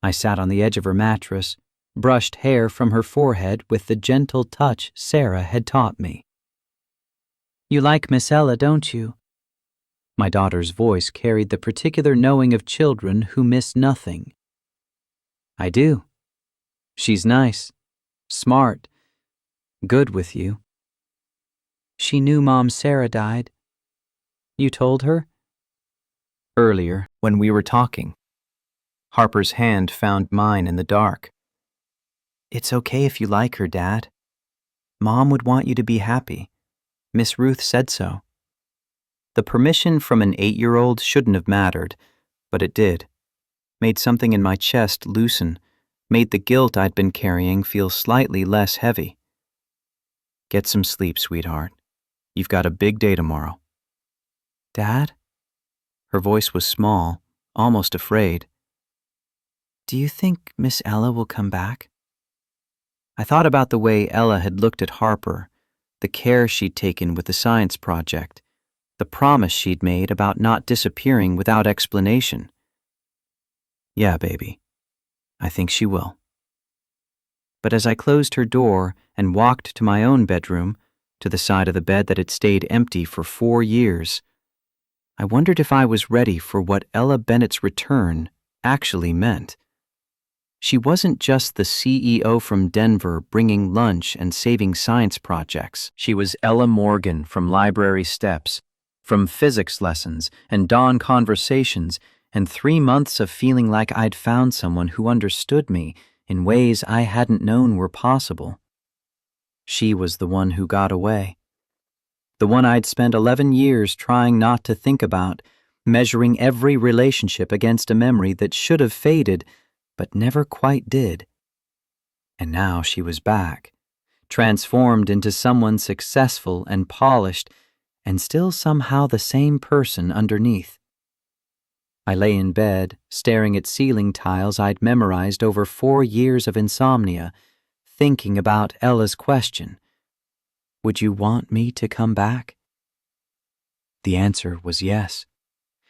I sat on the edge of her mattress, brushed hair from her forehead with the gentle touch Sarah had taught me. You like Miss Ella, don't you? My daughter's voice carried the particular knowing of children who miss nothing. I do. She's nice, smart, good with you. She knew Mom Sarah died. You told her? Earlier, when we were talking. Harper's hand found mine in the dark. It's okay if you like her, Dad. Mom would want you to be happy. Miss Ruth said so. The permission from an 8-year-old shouldn't have mattered, but it did. Made something in my chest loosen, made the guilt I'd been carrying feel slightly less heavy. Get some sleep, sweetheart. You've got a big day tomorrow. Dad? Her voice was small, almost afraid. Do you think Miss Ella will come back? I thought about the way Ella had looked at Harper, the care she'd taken with the science project, the promise she'd made about not disappearing without explanation. Yeah, baby, I think she will. But as I closed her door and walked to my own bedroom, to the side of the bed that had stayed empty for 4 years, I wondered if I was ready for what Ella Bennett's return actually meant. She wasn't just the CEO from Denver bringing lunch and saving science projects. She was Ella Morgan from Library Steps, from physics lessons and dawn conversations, and 3 months of feeling like I'd found someone who understood me in ways I hadn't known were possible. She was the one who got away. The one I'd spent 11 years trying not to think about, measuring every relationship against a memory that should have faded, but never quite did. And now she was back, transformed into someone successful and polished, and still somehow the same person underneath. I lay in bed, staring at ceiling tiles I'd memorized over 4 years of insomnia, thinking about Ella's question. Would you want me to come back? The answer was yes.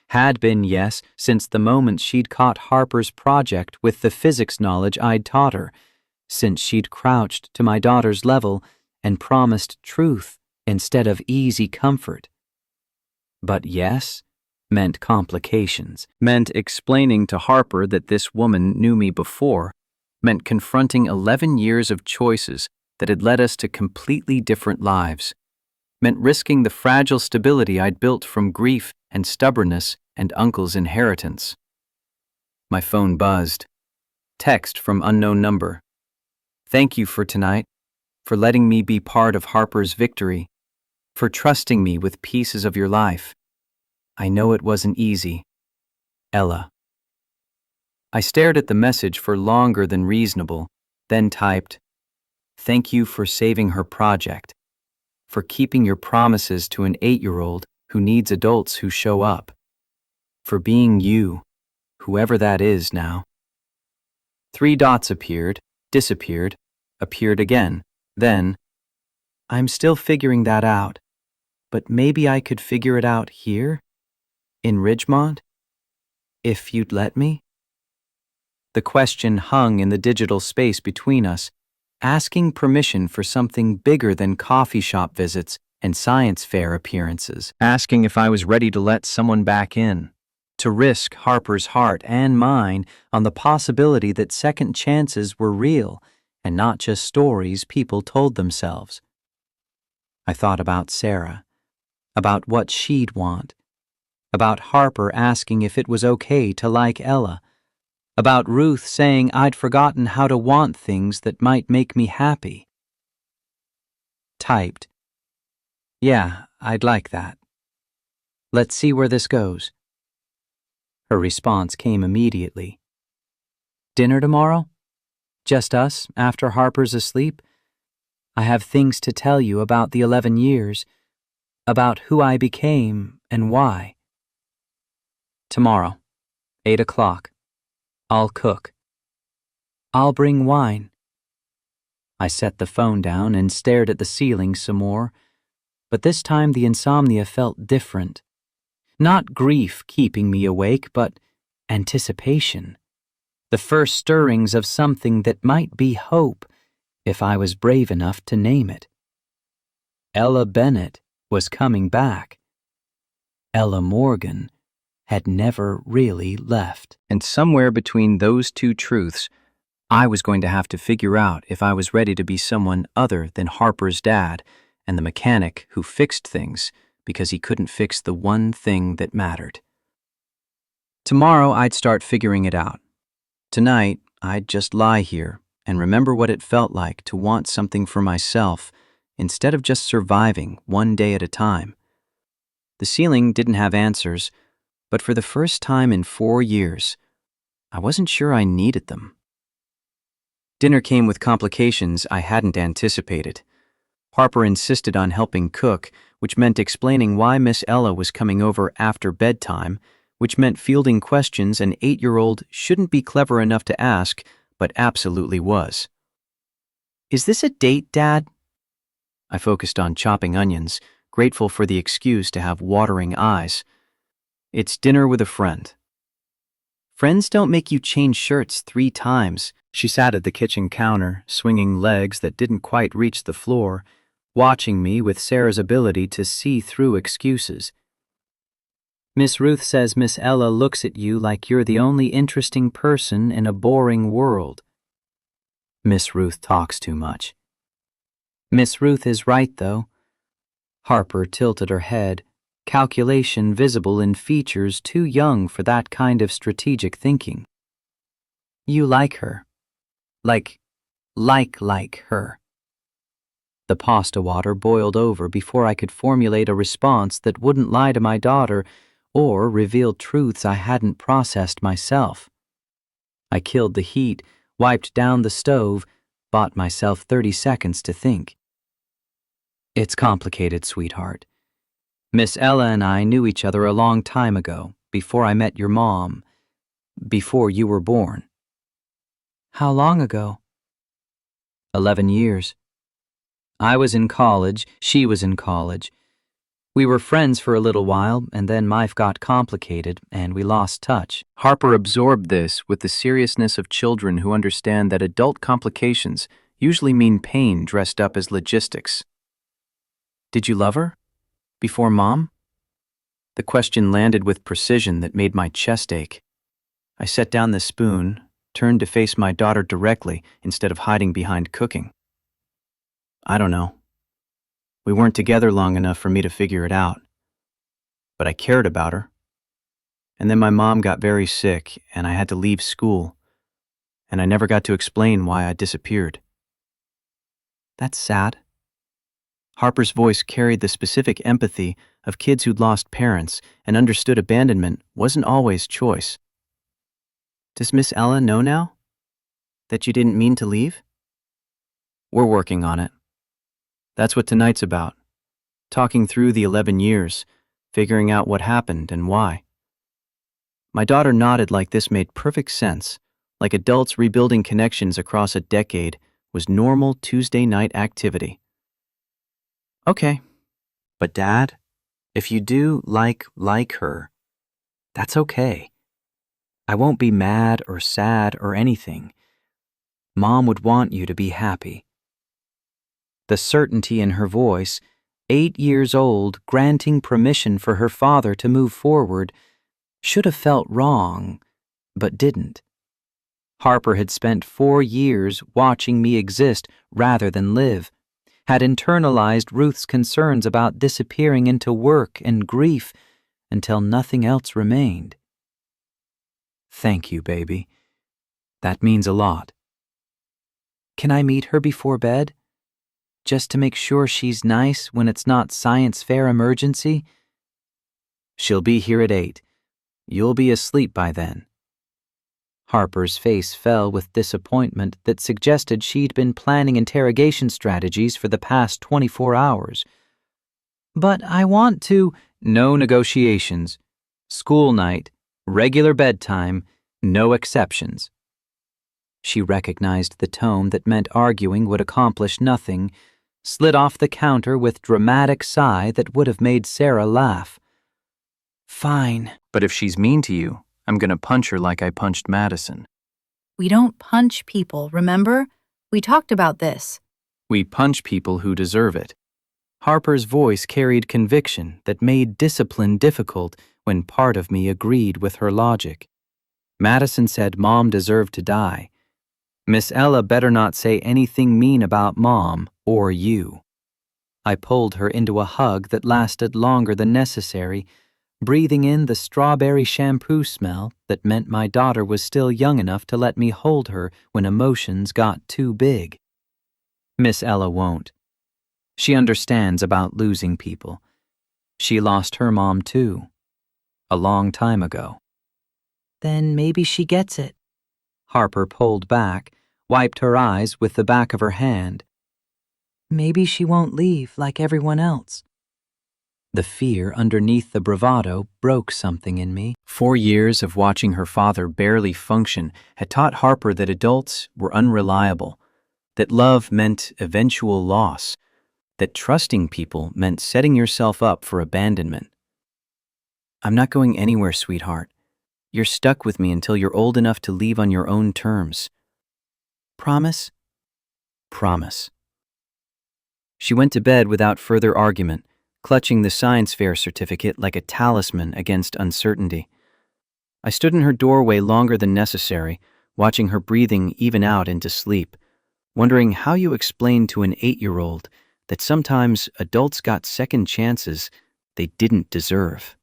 Had been yes since the moment she'd caught Harper's project with the physics knowledge I'd taught her, since she'd crouched to my daughter's level and promised truth instead of easy comfort. But yes meant complications, meant explaining to Harper that this woman knew me before, meant confronting 11 years of choices that had led us to completely different lives, meant risking the fragile stability I'd built from grief and stubbornness and Uncle's inheritance. My phone buzzed. Text from unknown number. Thank you for tonight, for letting me be part of Harper's victory, for trusting me with pieces of your life. I know it wasn't easy. Ella. I stared at the message for longer than reasonable, then typed, Thank you for saving her project, for keeping your promises to an 8-year-old who needs adults who show up, for being you, whoever that is now. 3 dots appeared, disappeared, appeared again, then, I'm still figuring that out, but maybe I could figure it out here, in Ridgemont, if you'd let me? The question hung in the digital space between us, asking permission for something bigger than coffee shop visits and science fair appearances, asking if I was ready to let someone back in, to risk Harper's heart and mine on the possibility that second chances were real and not just stories people told themselves. I thought about Sarah, about what she'd want, about Harper asking if it was okay to like Ella, about Ruth saying I'd forgotten how to want things that might make me happy. Typed. Yeah, I'd like that. Let's see where this goes. Her response came immediately. Dinner tomorrow? Just us, after Harper's asleep? I have things to tell you about the 11 years, about who I became and why. Tomorrow, 8 o'clock. I'll cook. I'll bring wine. I set the phone down and stared at the ceiling some more, but this time the insomnia felt different. Not grief keeping me awake, but anticipation. the first stirrings of something that might be hope if I was brave enough to name it. Ella Bennett was coming back. Ella Morgan had never really left. And somewhere between those two truths, I was going to have to figure out if I was ready to be someone other than Harper's dad and the mechanic who fixed things because he couldn't fix the one thing that mattered. Tomorrow I'd start figuring it out. Tonight, I'd just lie here and remember what it felt like to want something for myself instead of just surviving one day at a time. The ceiling didn't have answers, but for the first time in 4 years, I wasn't sure I needed them. Dinner came with complications I hadn't anticipated. Harper insisted on helping cook, which meant explaining why Miss Ella was coming over after bedtime, which meant fielding questions an 8-year-old shouldn't be clever enough to ask, but absolutely was. "Is this a date, Dad?" I focused on chopping onions, grateful for the excuse to have watering eyes. "It's dinner with a friend." "Friends don't make you change shirts 3 times. She sat at the kitchen counter, swinging legs that didn't quite reach the floor, watching me with Sarah's ability to see through excuses. "Miss Ruth says Miss Ella looks at you like you're the only interesting person in a boring world." Miss Ruth talks too much. Miss Ruth is right, though. Harper tilted her head, calculation visible in features too young for that kind of strategic thinking. "You like her. Like her." The pasta water boiled over before I could formulate a response that wouldn't lie to my daughter or reveal truths I hadn't processed myself. I killed the heat, wiped down the stove, bought myself 30 seconds to think. "It's complicated, sweetheart. Miss Ella and I knew each other a long time ago, before I met your mom, before you were born." "How long ago?" 11 years. I was in college, she was in college. We were friends for a little while, and then life got complicated, and we lost touch. Harper absorbed this with the seriousness of children who understand that adult complications usually mean pain dressed up as logistics. "Did you love her? Before Mom?" The question landed with precision that made my chest ache. I set down the spoon, turned to face my daughter directly instead of hiding behind cooking. "I don't know. We weren't together long enough for me to figure it out. But I cared about her. And then my mom got very sick, and I had to leave school. And I never got to explain why I disappeared." "That's sad." Harper's voice carried the specific empathy of kids who'd lost parents and understood abandonment wasn't always choice. "Does Miss Ella know now? That you didn't mean to leave?" "We're working on it. That's what tonight's about. Talking through the 11 years, figuring out what happened and why." My daughter nodded like this made perfect sense, like adults rebuilding connections across a decade was normal Tuesday night activity. "Okay, but Dad, if you do like her, that's okay. I won't be mad or sad or anything. Mom would want you to be happy." The certainty in her voice, 8 years old, granting permission for her father to move forward, should have felt wrong, but didn't. Harper had spent 4 years watching me exist rather than live, had internalized Ruth's concerns about disappearing into work and grief until nothing else remained. "Thank you, baby. That means a lot." "Can I meet her before bed? Just to make sure she's nice when it's not science fair emergency?" "She'll be here at 8. You'll be asleep by then." Harper's face fell with disappointment that suggested she'd been planning interrogation strategies for the past 24 hours. "But I want to—" "No negotiations. School night, regular bedtime, no exceptions." She recognized the tone that meant arguing would accomplish nothing, slid off the counter with dramatic sigh that would have made Sarah laugh. "Fine. But if she's mean to you, I'm gonna punch her like I punched Madison." We don't punch people, remember? We talked about this. We punch people who deserve it. Harper's voice carried conviction that made discipline difficult when part of me agreed with her logic. Madison said Mom deserved to die. Miss Ella better not say anything mean about Mom or you. I pulled her into a hug that lasted longer than necessary, breathing in the strawberry shampoo smell that meant my daughter was still young enough to let me hold her when emotions got too big. Miss Ella won't. She understands about losing people. She lost her mom too, a long time ago. Then maybe she gets it. Harper pulled back, wiped her eyes with the back of her hand. Maybe she won't leave like everyone else. The fear underneath the bravado broke something in me. 4 years of watching her father barely function had taught Harper that adults were unreliable, that love meant eventual loss, that trusting people meant setting yourself up for abandonment. I'm not going anywhere, sweetheart. You're stuck with me until you're old enough to leave on your own terms. Promise? Promise. She went to bed without further argument, clutching the science fair certificate like a talisman against uncertainty. I stood in her doorway longer than necessary, watching her breathing even out into sleep, wondering how you explain to an 8-year-old that sometimes adults got second chances they didn't deserve.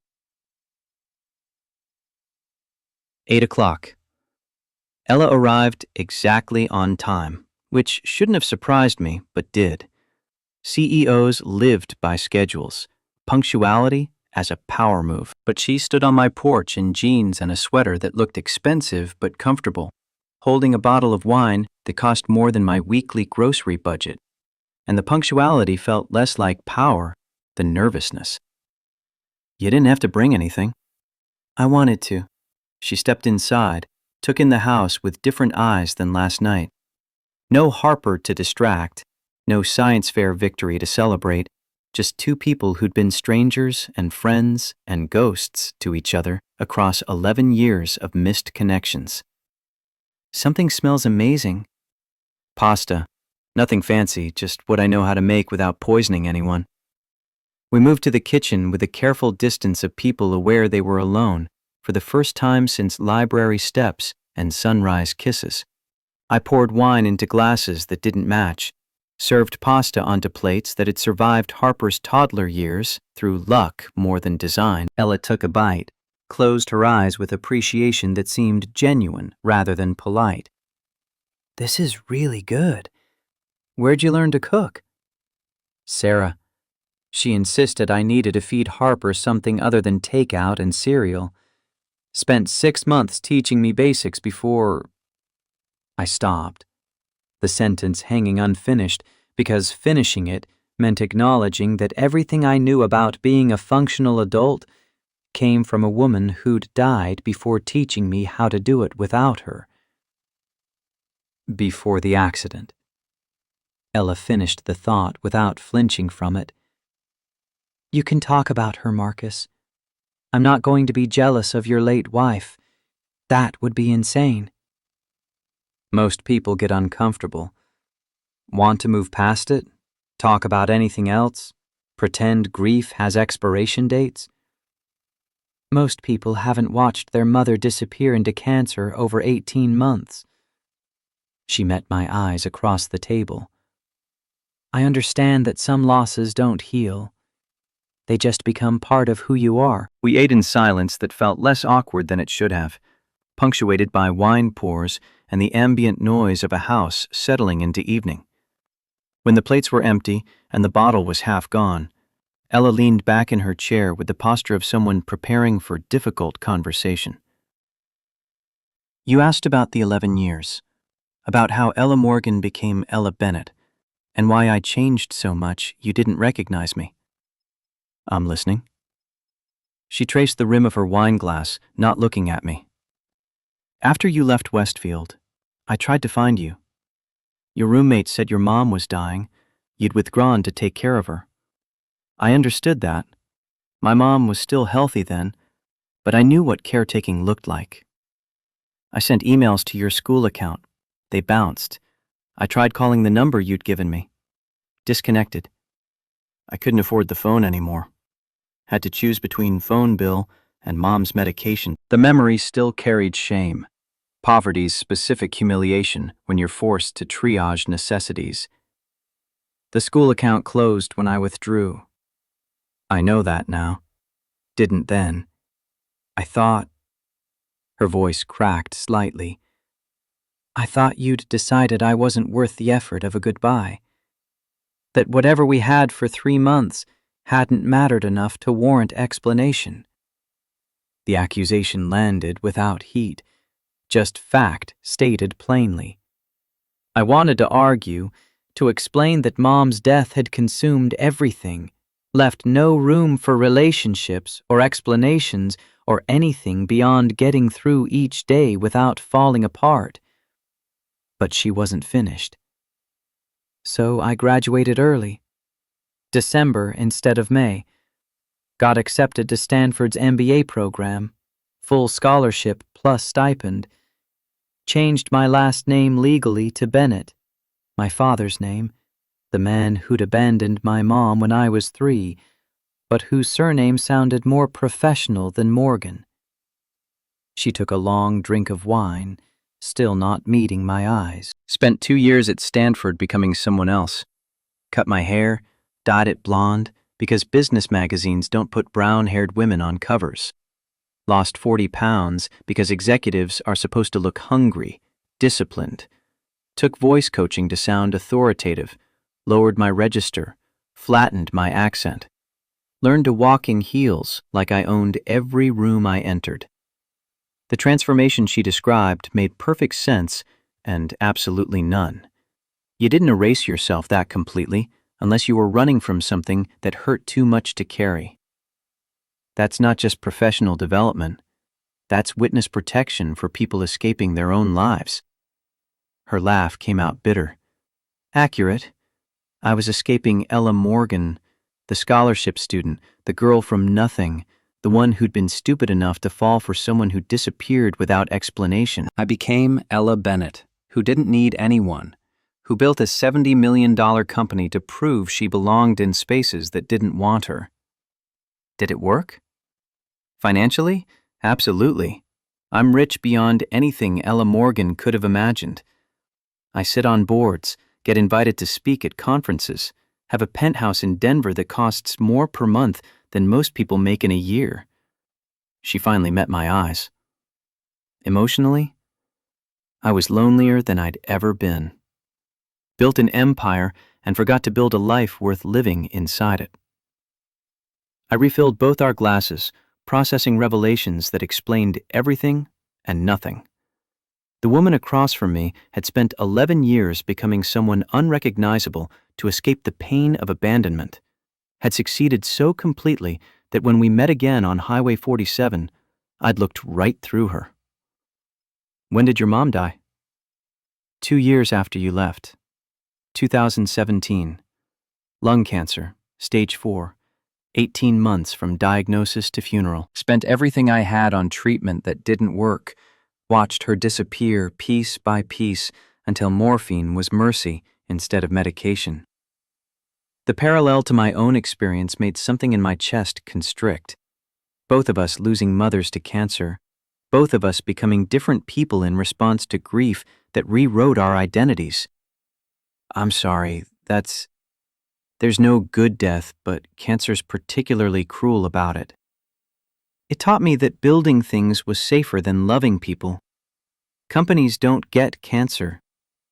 8 o'clock. Ella arrived exactly on time, which shouldn't have surprised me, but did. CEOs lived by schedules, punctuality as a power move. But she stood on my porch in jeans and a sweater that looked expensive but comfortable, holding a bottle of wine that cost more than my weekly grocery budget. And the punctuality felt less like power than nervousness. You didn't have to bring anything. I wanted to. She stepped inside, took in the house with different eyes than last night. No Harper to distract, no science fair victory to celebrate, just two people who'd been strangers and friends and ghosts to each other across 11 years of missed connections. Something smells amazing. Pasta. Nothing fancy, just what I know how to make without poisoning anyone. We moved to the kitchen with a careful distance of people aware they were alone, for the first time since library steps and sunrise kisses. I poured wine into glasses that didn't match, served pasta onto plates that had survived Harper's toddler years through luck more than design. Ella took a bite, closed her eyes with appreciation that seemed genuine rather than polite. This is really good. Where'd you learn to cook? Sarah. She insisted I needed to feed Harper something other than takeout and cereal. Spent 6 months teaching me basics before... I stopped, the sentence hanging unfinished because finishing it meant acknowledging that everything I knew about being a functional adult came from a woman who'd died before teaching me how to do it without her. Before the accident. Ella finished the thought without flinching from it. You can talk about her, Marcus. I'm not going to be jealous of your late wife. That would be insane. Most people get uncomfortable. Want to move past it? Talk about anything else? Pretend grief has expiration dates? Most people haven't watched their mother disappear into cancer over 18 months. She met my eyes across the table. I understand that some losses don't heal. They just become part of who you are. We ate in silence that felt less awkward than it should have, punctuated by wine pours and the ambient noise of a house settling into evening. When the plates were empty and the bottle was half gone, Ella leaned back in her chair with the posture of someone preparing for difficult conversation. You asked about the 11 years, about how Ella Morgan became Ella Bennett, and why I changed so much you didn't recognize me. I'm listening. She traced the rim of her wine glass, not looking at me. After you left Westfield, I tried to find you. Your roommate said your mom was dying. You'd withdrawn to take care of her. I understood that. My mom was still healthy then, but I knew what caretaking looked like. I sent emails to your school account. They bounced. I tried calling the number you'd given me. Disconnected. I couldn't afford the phone anymore. Had to choose between phone bill and mom's medication. The memory still carried shame. Poverty's specific humiliation when you're forced to triage necessities. The school account closed when I withdrew. I know that now. Didn't then. I thought... Her voice cracked slightly. I thought you'd decided I wasn't worth the effort of a goodbye. That whatever we had for 3 months hadn't mattered enough to warrant explanation. The accusation landed without heat, just fact stated plainly. I wanted to argue, to explain that Mom's death had consumed everything, left no room for relationships or explanations or anything beyond getting through each day without falling apart. But she wasn't finished. So I graduated early. December instead of May. Got accepted to Stanford's MBA program, full scholarship plus stipend. Changed my last name legally to Bennett, my father's name, the man who'd abandoned my mom when I was 3, but whose surname sounded more professional than Morgan. She took a long drink of wine, still not meeting my eyes. Spent 2 years at Stanford becoming someone else. Cut my hair, dyed it blonde, because business magazines don't put brown-haired women on covers. Lost 40 pounds because executives are supposed to look hungry, disciplined. Took voice coaching to sound authoritative, lowered my register, flattened my accent. Learned to walk in heels like I owned every room I entered. The transformation she described made perfect sense and absolutely none. You didn't erase yourself that completely unless you were running from something that hurt too much to carry. That's not just professional development. That's witness protection for people escaping their own lives. Her laugh came out bitter. Accurate. I was escaping Ella Morgan, the scholarship student, the girl from nothing, the one who'd been stupid enough to fall for someone who disappeared without explanation. I became Ella Bennett, who didn't need anyone, who built a $70 million company to prove she belonged in spaces that didn't want her. Did it work? Financially? Absolutely. I'm rich beyond anything Ella Morgan could have imagined. I sit on boards, get invited to speak at conferences, have a penthouse in Denver that costs more per month than most people make in a year. She finally met my eyes. Emotionally, I was lonelier than I'd ever been. Built an empire and forgot to build a life worth living inside it. I refilled both our glasses, processing revelations that explained everything and nothing. The woman across from me had spent 11 years becoming someone unrecognizable to escape the pain of abandonment, had succeeded so completely that when we met again on Highway 47, I'd looked right through her. When did your mom die? 2 years after you left. 2017. Lung cancer, stage 4. 18 months from diagnosis to funeral. Spent everything I had on treatment that didn't work. Watched her disappear piece by piece until morphine was mercy instead of medication. The parallel to my own experience made something in my chest constrict. Both of us losing mothers to cancer. Both of us becoming different people in response to grief that rewrote our identities. I'm sorry, there's no good death, but cancer's particularly cruel about it. It taught me that building things was safer than loving people. Companies don't get cancer.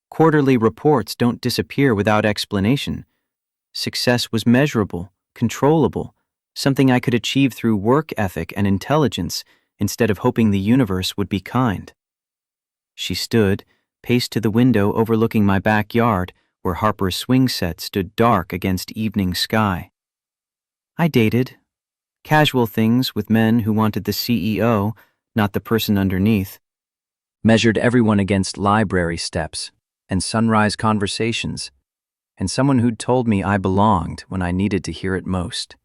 Quarterly reports don't disappear without explanation. Success was measurable, controllable, something I could achieve through work ethic and intelligence instead of hoping the universe would be kind. She stood, paced to the window overlooking my backyard, where Harper's swing set stood dark against evening sky. I dated. Casual things with men who wanted the CEO, not the person underneath. Measured everyone against library steps and sunrise conversations, and someone who'd told me I belonged when I needed to hear it most.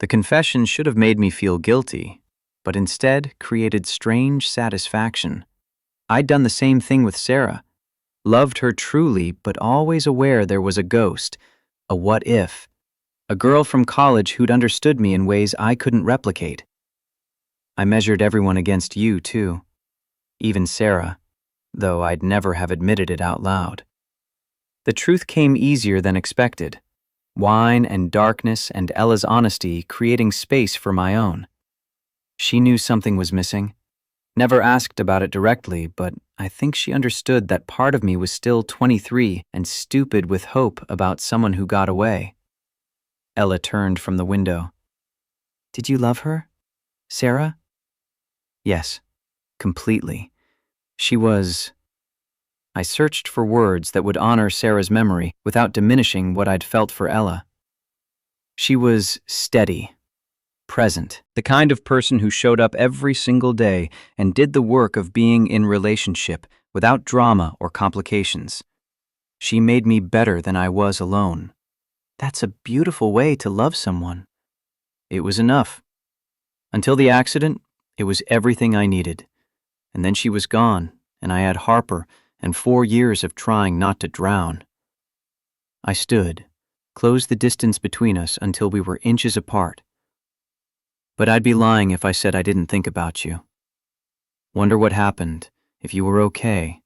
The confession should have made me feel guilty, but instead created strange satisfaction. I'd done the same thing with Sarah. Loved her truly, but always aware there was a ghost, a what if, a girl from college who'd understood me in ways I couldn't replicate. I measured everyone against you, too. Even Sarah, though I'd never have admitted it out loud. The truth came easier than expected. Wine and darkness and Ella's honesty creating space for my own. She knew something was missing. Never asked about it directly, but I think she understood that part of me was still 23 and stupid with hope about someone who got away. Ella turned from the window. Did you love her, Sarah? Yes, completely. She was... I searched for words that would honor Sarah's memory without diminishing what I'd felt for Ella. She was steady, present, the kind of person who showed up every single day and did the work of being in relationship without drama or complications. She made me better than I was alone. That's a beautiful way to love someone. It was enough. Until the accident, it was everything I needed. And then she was gone, and I had Harper and 4 years of trying not to drown. I stood, closed the distance between us until we were inches apart. But I'd be lying if I said I didn't think about you. Wonder what happened, if you were okay,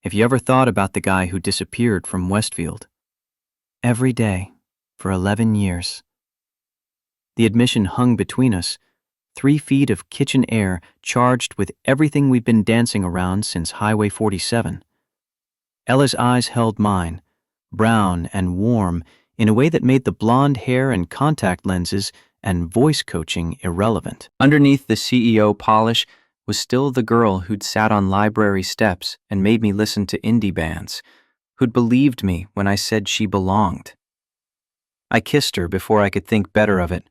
if you ever thought about the guy who disappeared from Westfield. Every day, for 11 years. The admission hung between us, 3 feet of kitchen air charged with everything we've been dancing around since Highway 47. Ella's eyes held mine, brown and warm, in a way that made the blonde hair and contact lenses and voice coaching irrelevant. Underneath the CEO polish was still the girl who'd sat on library steps and made me listen to indie bands, who'd believed me when I said she belonged. I kissed her before I could think better of it,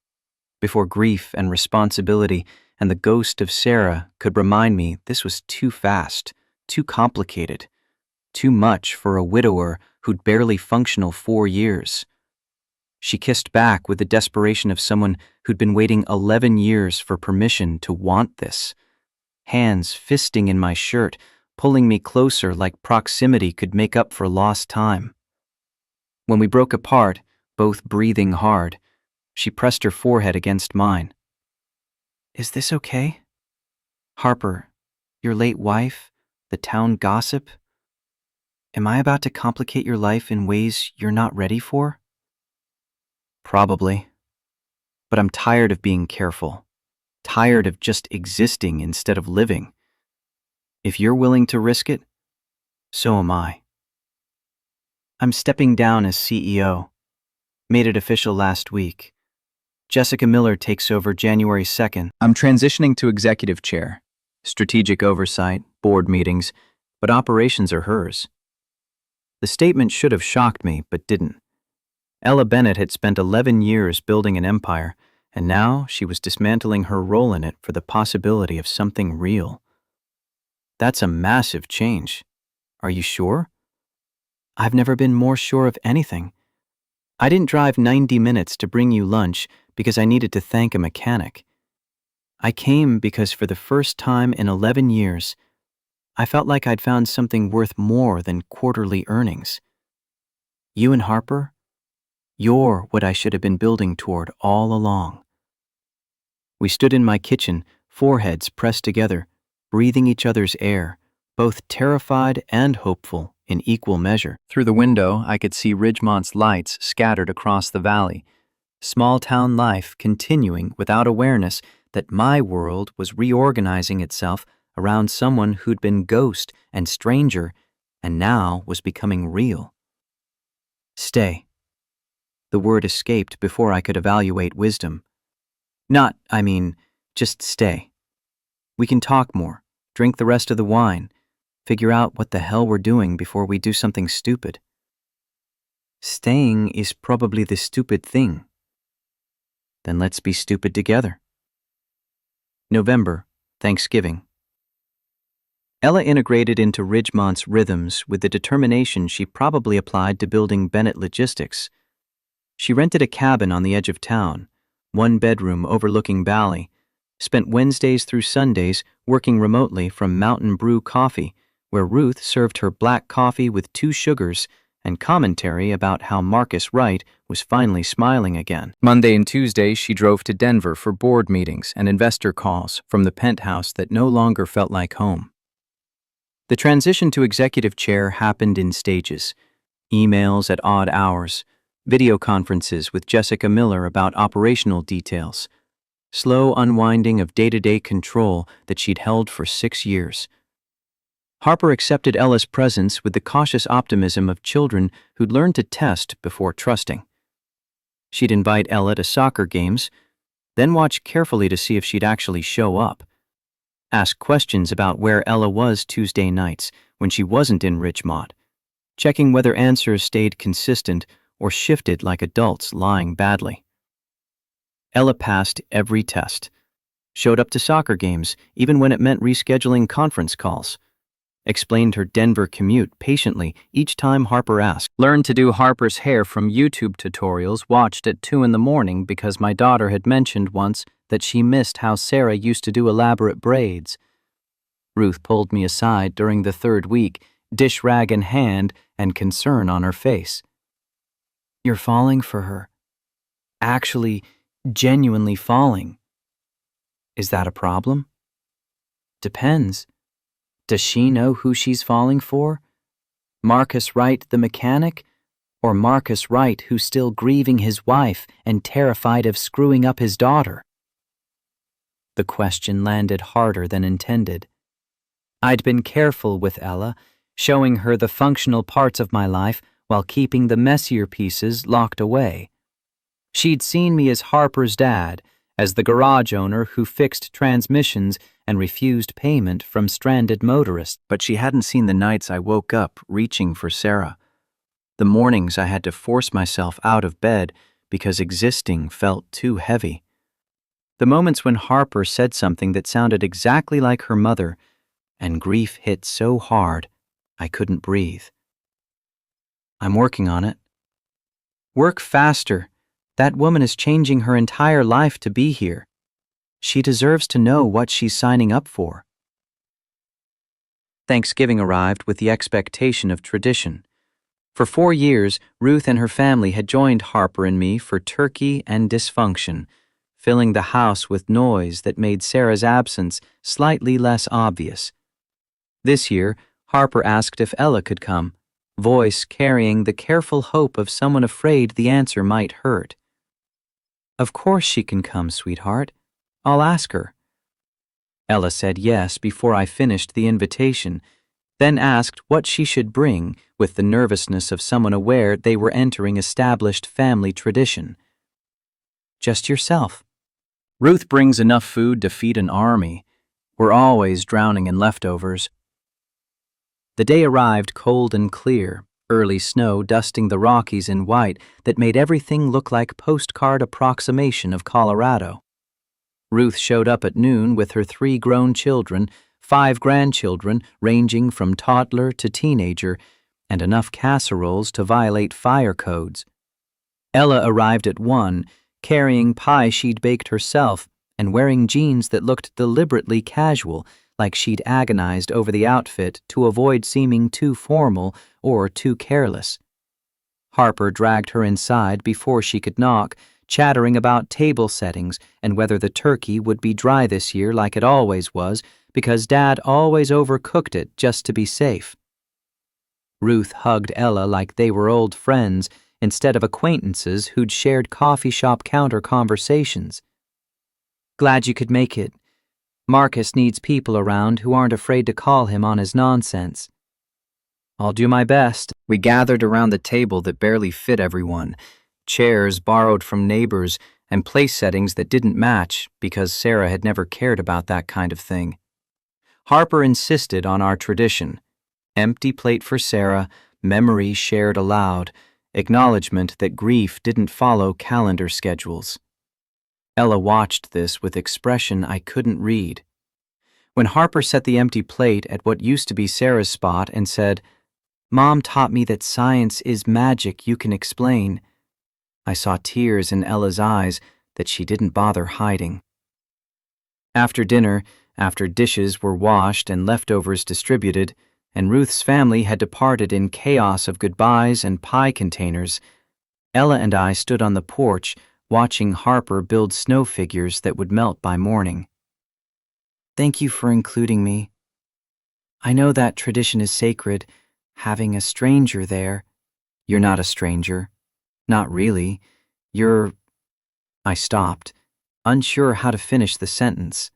before grief and responsibility and the ghost of Sarah could remind me this was too fast, too complicated, too much for a widower who'd barely functional 4 years. She kissed back with the desperation of someone who'd been waiting 11 years for permission to want this. Hands fisting in my shirt, pulling me closer like proximity could make up for lost time. When we broke apart, both breathing hard, she pressed her forehead against mine. Is this okay? Harper, your late wife, the town gossip? Am I about to complicate your life in ways you're not ready for? Probably. But I'm tired of being careful, tired of just existing instead of living. If you're willing to risk it, so am I. I'm stepping down as CEO. Made it official last week. Jessica Miller takes over January 2nd. I'm transitioning to executive chair. Strategic oversight, board meetings, but operations are hers. The statement should have shocked me, but didn't. Ella Bennett had spent 11 years building an empire, and now she was dismantling her role in it for the possibility of something real. That's a massive change. Are you sure? I've never been more sure of anything. I didn't drive 90 minutes to bring you lunch because I needed to thank a mechanic. I came because for the first time in 11 years, I felt like I'd found something worth more than quarterly earnings. You and Harper, you're what I should have been building toward all along. We stood in my kitchen, foreheads pressed together, breathing each other's air, both terrified and hopeful in equal measure. Through the window, I could see Ridgemont's lights scattered across the valley, small-town life continuing without awareness that my world was reorganizing itself around someone who'd been ghost and stranger and now was becoming real. Stay. The word escaped before I could evaluate wisdom. Just stay. We can talk more, drink the rest of the wine, figure out what the hell we're doing before we do something stupid. Staying is probably the stupid thing. Then let's be stupid together. November, Thanksgiving. Ella integrated into Ridgemont's rhythms with the determination she probably applied to building Bennett Logistics. She rented a cabin on the edge of town, 1 bedroom overlooking Bally, spent Wednesdays through Sundays working remotely from Mountain Brew Coffee, where Ruth served her black coffee with 2 sugars and commentary about how Marcus Wright was finally smiling again. Monday and Tuesday, she drove to Denver for board meetings and investor calls from the penthouse that no longer felt like home. The transition to executive chair happened in stages: emails at odd hours, video conferences with Jessica Miller about operational details, slow unwinding of day-to-day control that she'd held for 6 years. Harper accepted Ella's presence with the cautious optimism of children who'd learned to test before trusting. She'd invite Ella to soccer games, then watch carefully to see if she'd actually show up. Ask questions about where Ella was Tuesday nights when she wasn't in Richmond, checking whether answers stayed consistent or shifted like adults lying badly. Ella passed every test, showed up to soccer games even when it meant rescheduling conference calls, explained her Denver commute patiently each time Harper asked, learned to do Harper's hair from YouTube tutorials watched at 2 a.m. because my daughter had mentioned once that she missed how Sarah used to do elaborate braids. Ruth pulled me aside during the 3rd week, dish rag in hand and concern on her face. You're falling for her. Actually, genuinely falling. Is that a problem? Depends. Does she know who she's falling for? Marcus Wright, the mechanic? Or Marcus Wright, who's still grieving his wife and terrified of screwing up his daughter? The question landed harder than intended. I'd been careful with Ella, showing her the functional parts of my life while keeping the messier pieces locked away. She'd seen me as Harper's dad, as the garage owner who fixed transmissions and refused payment from stranded motorists. But she hadn't seen the nights I woke up reaching for Sarah, the mornings I had to force myself out of bed because existing felt too heavy, the moments when Harper said something that sounded exactly like her mother, and grief hit so hard I couldn't breathe. I'm working on it. Work faster. That woman is changing her entire life to be here. She deserves to know what she's signing up for. Thanksgiving arrived with the expectation of tradition. For 4 years, Ruth and her family had joined Harper and me for turkey and dysfunction, filling the house with noise that made Sarah's absence slightly less obvious. This year, Harper asked if Ella could come, voice carrying the careful hope of someone afraid the answer might hurt. Of course she can come, sweetheart. I'll ask her. Ella said yes before I finished the invitation, then asked what she should bring with the nervousness of someone aware they were entering established family tradition. Just yourself. Ruth brings enough food to feed an army. We're always drowning in leftovers. The day arrived cold and clear, early snow dusting the Rockies in white that made everything look like postcard approximation of Colorado. Ruth showed up at noon with her 3 grown children, 5 grandchildren ranging from toddler to teenager, and enough casseroles to violate fire codes. Ella arrived at 1, carrying pie she'd baked herself and wearing jeans that looked deliberately casual, like she'd agonized over the outfit to avoid seeming too formal or too careless. Harper dragged her inside before she could knock, chattering about table settings and whether the turkey would be dry this year like it always was because Dad always overcooked it just to be safe. Ruth hugged Ella like they were old friends instead of acquaintances who'd shared coffee shop counter conversations. Glad you could make it. Marcus needs people around who aren't afraid to call him on his nonsense. I'll do my best. We gathered around the table that barely fit everyone, chairs borrowed from neighbors and place settings that didn't match because Sarah had never cared about that kind of thing. Harper insisted on our tradition. Empty plate for Sarah, memory shared aloud, acknowledgement that grief didn't follow calendar schedules. Ella watched this with expression I couldn't read. When Harper set the empty plate at what used to be Sarah's spot and said, "Mom taught me that science is magic you can explain," I saw tears in Ella's eyes that she didn't bother hiding. After dinner, after dishes were washed and leftovers distributed, and Ruth's family had departed in chaos of goodbyes and pie containers, Ella and I stood on the porch watching Harper build snow figures that would melt by morning. "Thank you for including me. I know that tradition is sacred, having a stranger there." "You're not a stranger. Not really. You're—" I stopped, unsure how to finish the sentence.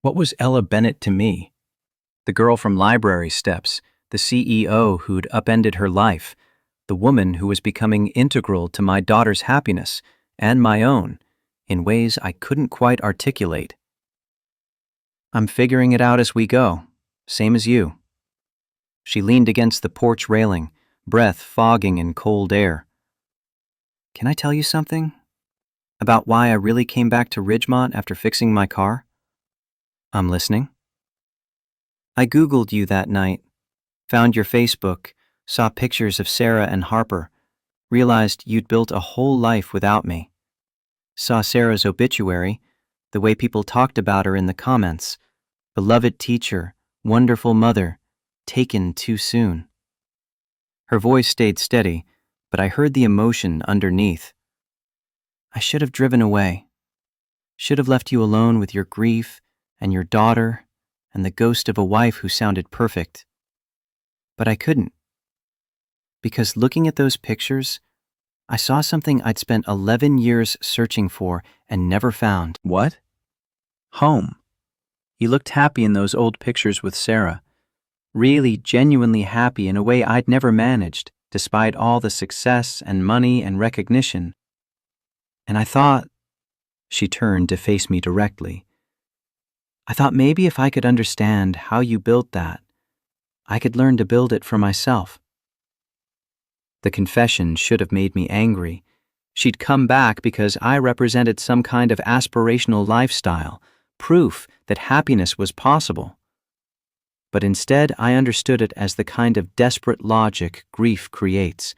What was Ella Bennett to me? The girl from Library Steps, the CEO who'd upended her life, the woman who was becoming integral to my daughter's happiness and my own in ways I couldn't quite articulate. "I'm figuring it out as we go, same as you." She leaned against the porch railing, breath fogging in cold air. "Can I tell you something? About why I really came back to Ridgemont after fixing my car?" "I'm listening." "I Googled you that night, found your Facebook, saw pictures of Sarah and Harper, realized you'd built a whole life without me. Saw Sarah's obituary, the way people talked about her in the comments. Beloved teacher, wonderful mother, taken too soon." Her voice stayed steady, but I heard the emotion underneath. "I should have driven away. Should have left you alone with your grief and your daughter and the ghost of a wife who sounded perfect. But I couldn't. Because looking at those pictures, I saw something I'd spent 11 years searching for and never found." "What?" "Home. You looked happy in those old pictures with Sarah. Really, genuinely happy in a way I'd never managed, despite all the success and money and recognition. And I thought," she turned to face me directly, "I thought maybe if I could understand how you built that, I could learn to build it for myself." The confession should have made me angry. She'd come back because I represented some kind of aspirational lifestyle, proof that happiness was possible. But instead, I understood it as the kind of desperate logic grief creates,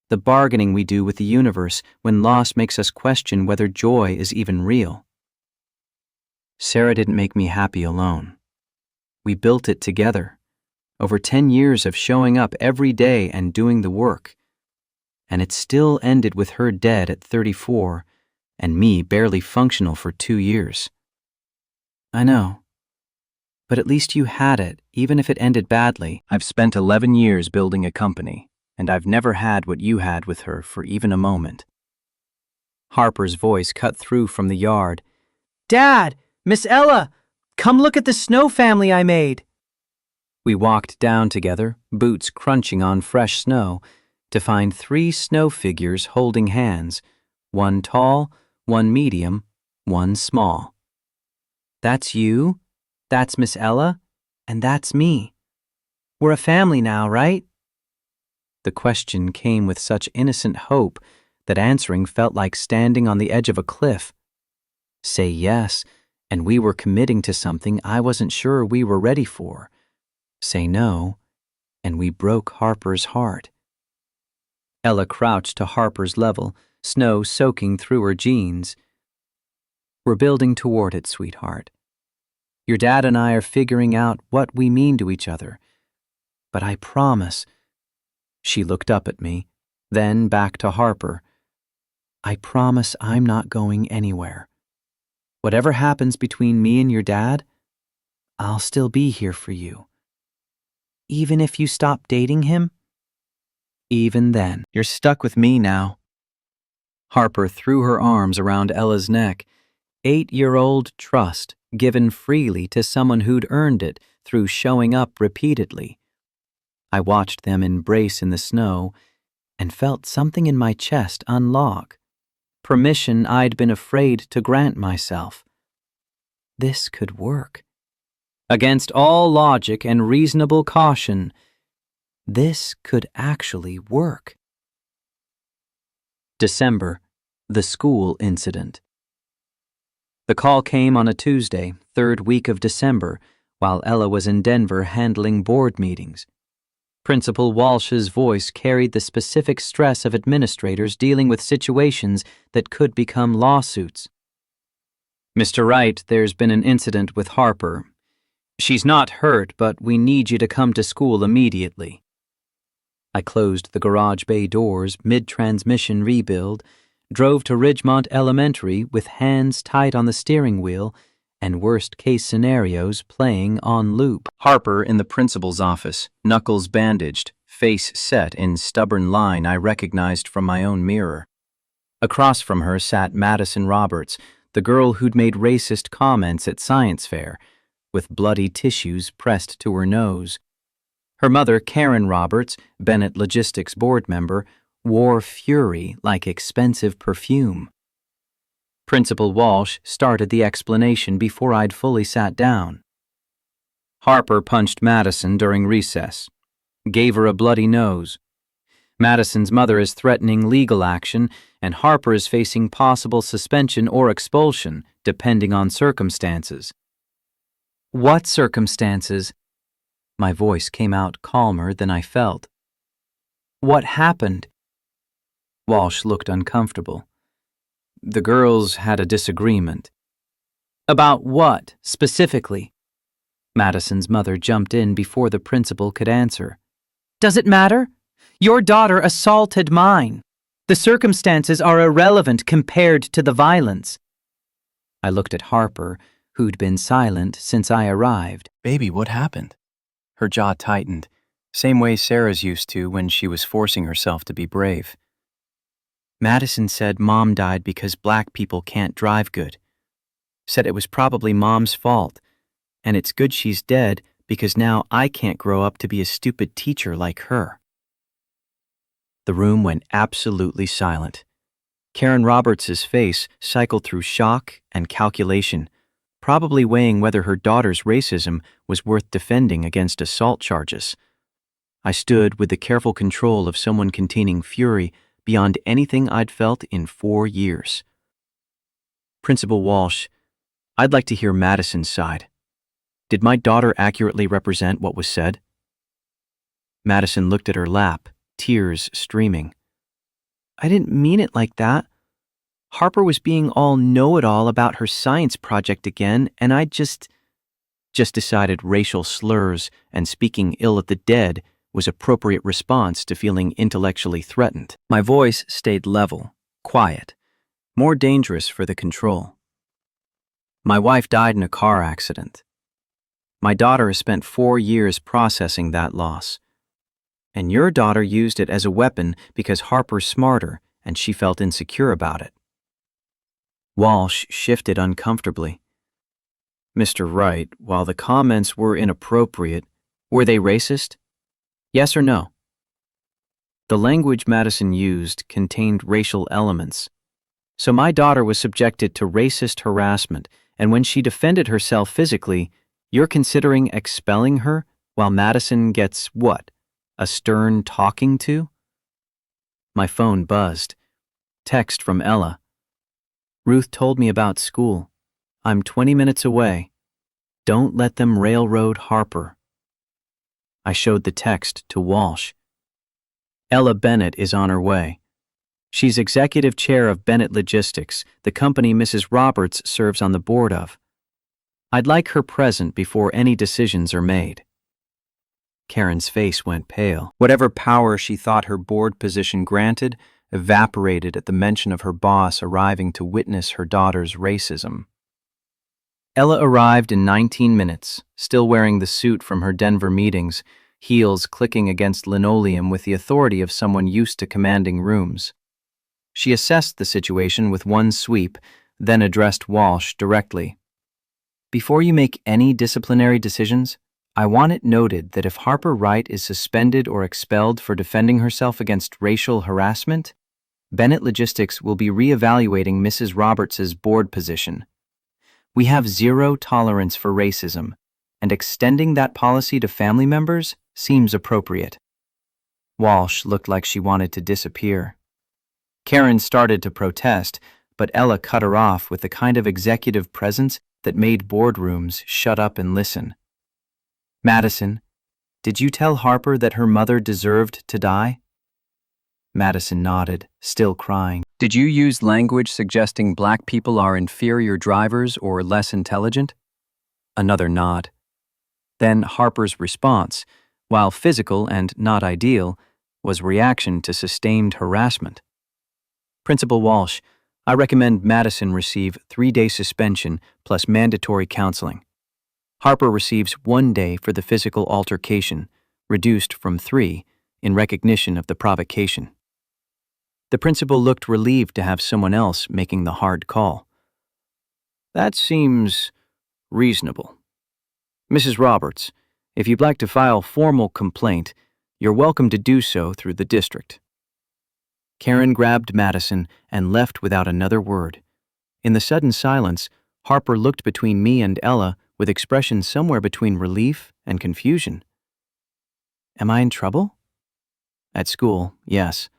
the bargaining we do with the universe when loss makes us question whether joy is even real. Sarah didn't make me happy alone. We built it together, over 10 years of showing up every day and doing the work. And it still ended with her dead at 34 and me barely functional for 2 years. "I know. But at least you had it, even if it ended badly." "I've spent 11 years building a company, and I've never had what you had with her for even a moment." Harper's voice cut through from the yard. "Dad! Miss Ella! Come look at the snow family I made!" We walked down together, boots crunching on fresh snow, to find 3 snow figures holding hands, one tall, one medium, one small. "That's you, that's Miss Ella, and that's me. We're a family now, right?" The question came with such innocent hope that answering felt like standing on the edge of a cliff. Say yes, and we were committing to something I wasn't sure we were ready for. Say no, and we broke Harper's heart. Ella crouched to Harper's level, snow soaking through her jeans. "We're building toward it, sweetheart. Your dad and I are figuring out what we mean to each other. But I promise—" She looked up at me, then back to Harper. "I promise I'm not going anywhere. Whatever happens between me and your dad, I'll still be here for you. Even if you stop dating him? Even then, you're stuck with me now." Harper threw her arms around Ella's neck. 8-year-old trust given freely to someone who'd earned it through showing up repeatedly. I watched them embrace in the snow and felt something in my chest unlock. Permission I'd been afraid to grant myself. This could work. Against all logic and reasonable caution, this could actually work. December, the school incident. The call came on a Tuesday, 3rd week of December, while Ella was in Denver handling board meetings. Principal Walsh's voice carried the specific stress of administrators dealing with situations that could become lawsuits. Mr. Wright, there's been an incident with Harper. She's not hurt, but we need you to come to school immediately. I closed the garage bay doors mid-transmission rebuild, drove to Ridgemont Elementary with hands tight on the steering wheel and worst-case scenarios playing on loop. Harper in the principal's office, knuckles bandaged, face set in stubborn line I recognized from my own mirror. Across from her sat Madison Roberts, the girl who'd made racist comments at science fair, with bloody tissues pressed to her nose. Her mother, Karen Roberts, Bennett Logistics board member, wore fury like expensive perfume. Principal Walsh started the explanation before I'd fully sat down. Harper punched Madison during recess, gave her a bloody nose. Madison's mother is threatening legal action, and Harper is facing possible suspension or expulsion, depending on circumstances. What circumstances? My voice came out calmer than I felt. What happened? Walsh looked uncomfortable. The girls had a disagreement. About what, specifically? Madison's mother jumped in before the principal could answer. Does it matter? Your daughter assaulted mine. The circumstances are irrelevant compared to the violence. I looked at Harper, who'd been silent since I arrived. Baby, what happened? Her jaw tightened, same way Sarah's used to when she was forcing herself to be brave. Madison said Mom died because black people can't drive good. Said it was probably Mom's fault, and it's good she's dead because now I can't grow up to be a stupid teacher like her. The room went absolutely silent. Karen Roberts' face cycled through shock and calculation, probably weighing whether her daughter's racism was worth defending against assault charges. I stood with the careful control of someone containing fury beyond anything I'd felt in 4 years. Principal Walsh, I'd like to hear Madison's side. Did my daughter accurately represent what was said? Madison looked at her lap, tears streaming. I didn't mean it like that. Harper was being all know-it-all about her science project again, and I just decided racial slurs and speaking ill of the dead was appropriate response to feeling intellectually threatened. My voice stayed level, quiet, more dangerous for the control. My wife died in a car accident. My daughter has spent 4 years processing that loss. And your daughter used it as a weapon because Harper's smarter and she felt insecure about it. Walsh shifted uncomfortably. Mr. Wright, while the comments were inappropriate, were they racist? Yes or no? The language Madison used contained racial elements. So my daughter was subjected to racist harassment, and when she defended herself physically, you're considering expelling her while Madison gets what? A stern talking to? My phone buzzed. Text from Ella. Ruth told me about school. I'm 20 minutes away. Don't let them railroad Harper. I showed the text to Walsh. Ella Bennett is on her way. She's executive chair of Bennett Logistics, the company Mrs. Roberts serves on the board of. I'd like her present before any decisions are made. Karen's face went pale. Whatever power she thought her board position granted evaporated at the mention of her boss arriving to witness her daughter's racism. Ella arrived in 19 minutes, still wearing the suit from her Denver meetings, heels clicking against linoleum with the authority of someone used to commanding rooms. She assessed the situation with one sweep, then addressed Walsh directly. Before you make any disciplinary decisions, I want it noted that if Harper Wright is suspended or expelled for defending herself against racial harassment, Bennett Logistics will be reevaluating Mrs. Roberts' board position. We have zero tolerance for racism, and extending that policy to family members seems appropriate. Walsh looked like she wanted to disappear. Karen started to protest, but Ella cut her off with the kind of executive presence that made boardrooms shut up and listen. Madison, did you tell Harper that her mother deserved to die? Madison nodded, still crying. Did you use language suggesting black people are inferior drivers or less intelligent? Another nod. Then Harper's response, while physical and not ideal, was reaction to sustained harassment. Principal Walsh, I recommend Madison receive 3-day suspension plus mandatory counseling. Harper receives 1 day for the physical altercation, reduced from 3 in recognition of the provocation. The principal looked relieved to have someone else making the hard call. That seems reasonable. Mrs. Roberts, if you'd like to file formal complaint, you're welcome to do so through the district. Karen grabbed Madison and left without another word. In the sudden silence, Harper looked between me and Ella with expressions somewhere between relief and confusion. Am I in trouble? At school, yes.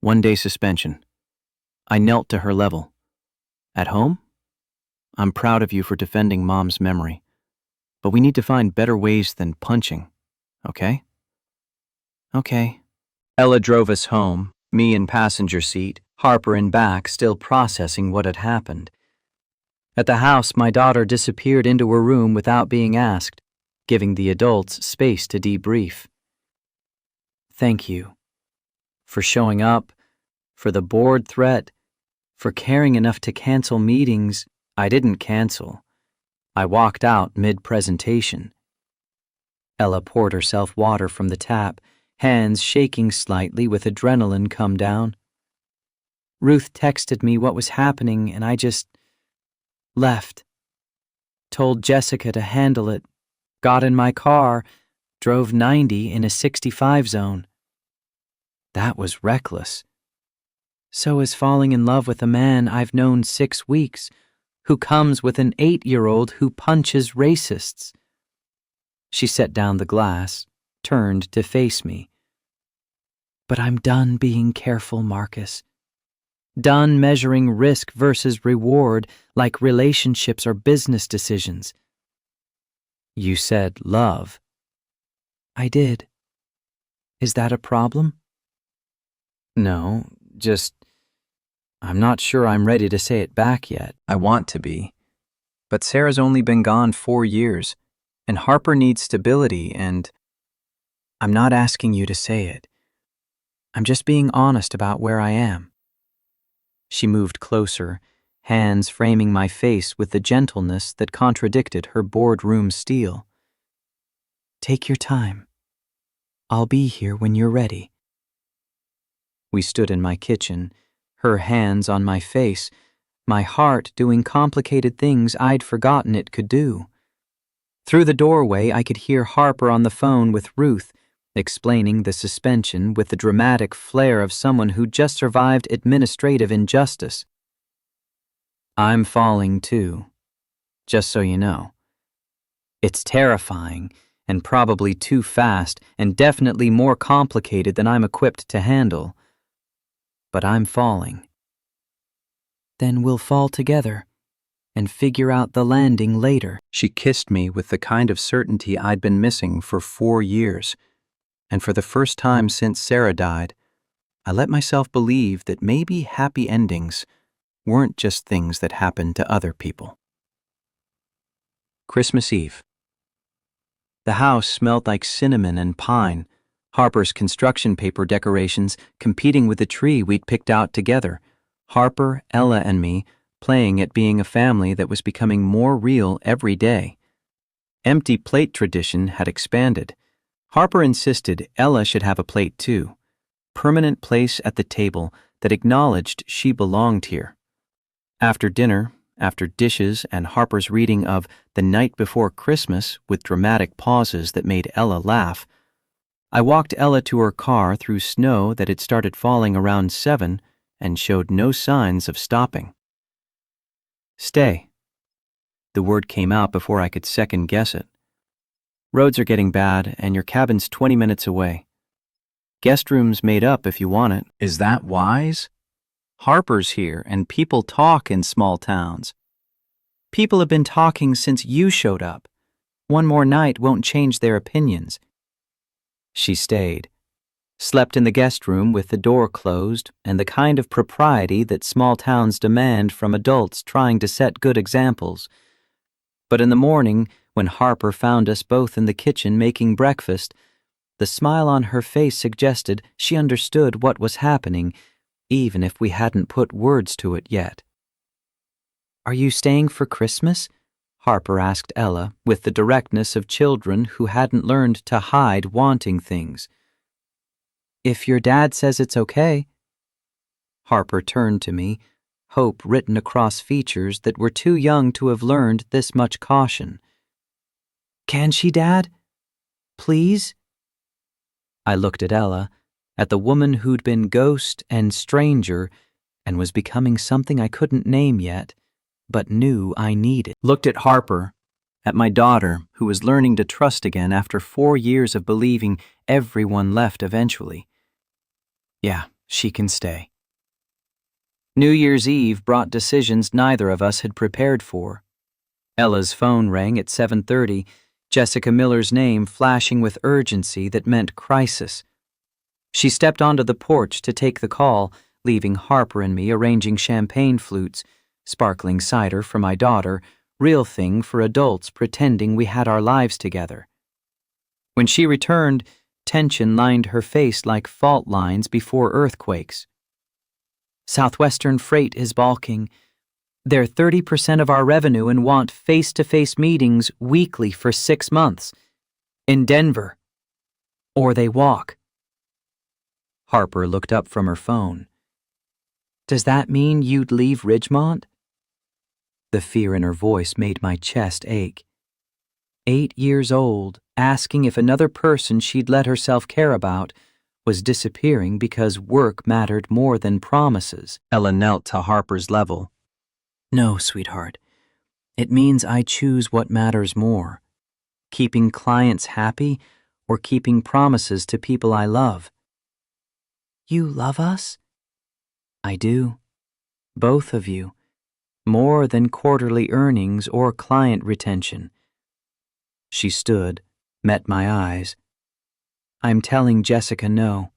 1 day suspension. I knelt to her level. At home? I'm proud of you for defending Mom's memory. But we need to find better ways than punching, okay? Okay. Ella drove us home, me in passenger seat, Harper in back, still processing what had happened. At the house, my daughter disappeared into her room without being asked, giving the adults space to debrief. Thank you. For showing up, for the board threat, for caring enough to cancel meetings. I didn't cancel. I walked out mid-presentation. Ella poured herself water from the tap, hands shaking slightly with adrenaline come down. Ruth texted me what was happening and I just left. Told Jessica to handle it, got in my car, drove 90 in a 65 zone. That was reckless. So is falling in love with a man I've known 6 weeks, who comes with an 8-year-old who punches racists. She set down the glass, turned to face me. But I'm done being careful, Marcus. Done measuring risk versus reward like relationships or business decisions. You said love. I did. Is that a problem? No, just, I'm not sure I'm ready to say it back yet. I want to be. But Sarah's only been gone 4 years, and Harper needs stability and... I'm not asking you to say it. I'm just being honest about where I am. She moved closer, hands framing my face with the gentleness that contradicted her boardroom steel. Take your time. I'll be here when you're ready. We stood in my kitchen, her hands on my face, my heart doing complicated things I'd forgotten it could do. Through the doorway, I could hear Harper on the phone with Ruth, explaining the suspension with the dramatic flair of someone who just survived administrative injustice. I'm falling too, just so you know. It's terrifying and probably too fast and definitely more complicated than I'm equipped to handle. But I'm falling. Then we'll fall together and figure out the landing later. She kissed me with the kind of certainty I'd been missing for 4 years. And for the first time since Sarah died, I let myself believe that maybe happy endings weren't just things that happened to other people. Christmas Eve. The house smelled like cinnamon and pine, Harper's construction paper decorations competing with the tree we'd picked out together, Harper, Ella, and me playing at being a family that was becoming more real every day. Empty plate tradition had expanded. Harper insisted Ella should have a plate too, permanent place at the table that acknowledged she belonged here. After dinner, after dishes and Harper's reading of The Night Before Christmas with dramatic pauses that made Ella laugh, I walked Ella to her car through snow that had started falling around 7 and showed no signs of stopping. Stay. The word came out before I could second guess it. Roads are getting bad and your cabin's 20 minutes away. Guest room's made up if you want it. Is that wise? Harper's here and people talk in small towns. People have been talking since you showed up. One more night won't change their opinions. She stayed. slept in the guest room with the door closed and the kind of propriety that small towns demand from adults trying to set good examples. But in the morning, when Harper found us both in the kitchen making breakfast, the smile on her face suggested she understood what was happening, even if we hadn't put words to it yet. "Are you staying for Christmas?" Harper asked Ella, with the directness of children who hadn't learned to hide wanting things. "If your dad says it's okay." Harper turned to me, hope written across features that were too young to have learned this much caution. "Can she, Dad? Please?" I looked at Ella, at the woman who'd been ghost and stranger and was becoming something I couldn't name yet, but knew I needed. Looked at Harper, at my daughter who was learning to trust again after 4 years of believing everyone left eventually. Yeah, she can stay. New Year's Eve brought decisions neither of us had prepared for. Ella's phone rang at 7:30, Jessica Miller's name flashing with urgency that meant crisis. She stepped onto the porch to take the call, leaving Harper and me arranging champagne flutes, sparkling cider for my daughter, real thing for adults pretending we had our lives together. When she returned, tension lined her face like fault lines before earthquakes. "Southwestern Freight is balking. They're 30% of our revenue and want face-to-face meetings weekly for 6 months. In Denver. Or they walk." Harper looked up from her phone. "Does that mean you'd leave Ridgemont?" The fear in her voice made my chest ache. 8 years old, asking if another person she'd let herself care about was disappearing because work mattered more than promises. Ella knelt to Harper's level. "No, sweetheart. It means I choose what matters more. Keeping clients happy or keeping promises to people I love." "You love us?" "I do. Both of you. More than quarterly earnings or client retention." She stood, met my eyes. "I'm telling Jessica no.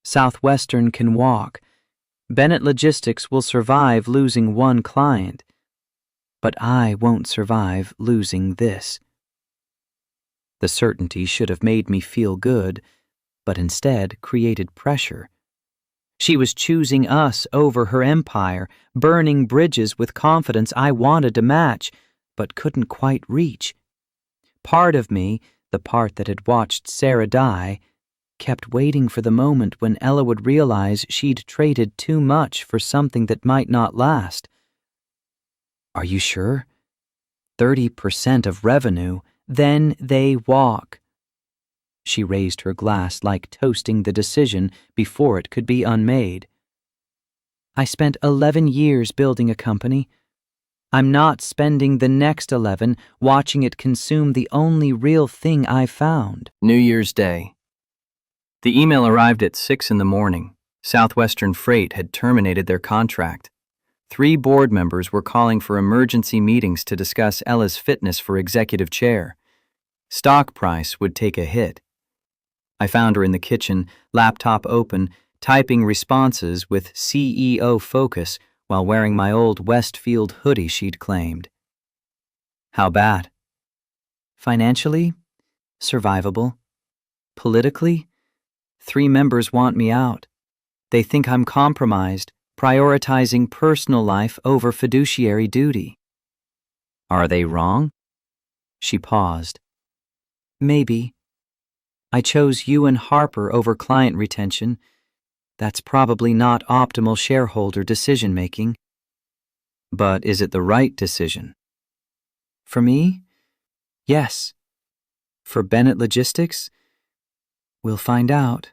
Southwestern can walk. Bennett Logistics will survive losing one client. But I won't survive losing this." The certainty should have made me feel good, but instead created pressure. She was choosing us over her empire, burning bridges with confidence I wanted to match, but couldn't quite reach. Part of me, the part that had watched Sarah die, kept waiting for the moment when Ella would realize she'd traded too much for something that might not last. "Are you sure? 30% of revenue, then they walk." She raised her glass like toasting the decision before it could be unmade. "I spent 11 years building a company. I'm not spending the next 11 watching it consume the only real thing I found." New Year's Day. The email arrived at 6 in the morning. Southwestern Freight had terminated their contract. 3 board members were calling for emergency meetings to discuss Ella's fitness for executive chair. Stock price would take a hit. I found her in the kitchen, laptop open, typing responses with CEO focus while wearing my old Westfield hoodie she'd claimed. "How bad?" "Financially, survivable. Politically, 3 members want me out. They think I'm compromised, prioritizing personal life over fiduciary duty." "Are they wrong?" She paused. "Maybe. I chose you and Harper over client retention. That's probably not optimal shareholder decision-making." "But is it the right decision?" "For me? Yes. For Bennett Logistics? We'll find out."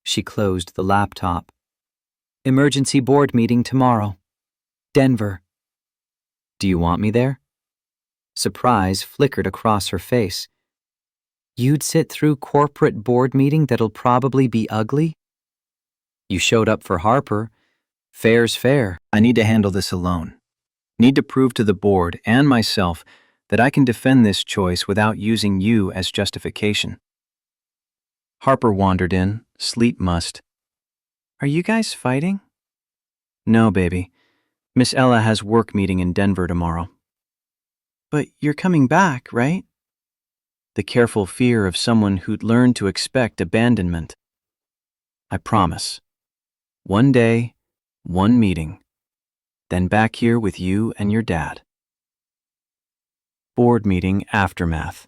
She closed the laptop. "Emergency board meeting tomorrow. Denver." "Do you want me there?" Surprise flickered across her face. "You'd sit through corporate board meeting that'll probably be ugly?" "You showed up for Harper. Fair's fair." "I need to handle this alone. Need to prove to the board and myself that I can defend this choice without using you as justification." Harper wandered in. Sleep must. Are you guys fighting? No, baby. Miss Ella has work meeting in Denver tomorrow. But you're coming back, right? The careful fear of someone who'd learned to expect abandonment. I promise. One day, one meeting. Then back here with you and your dad. Board meeting aftermath.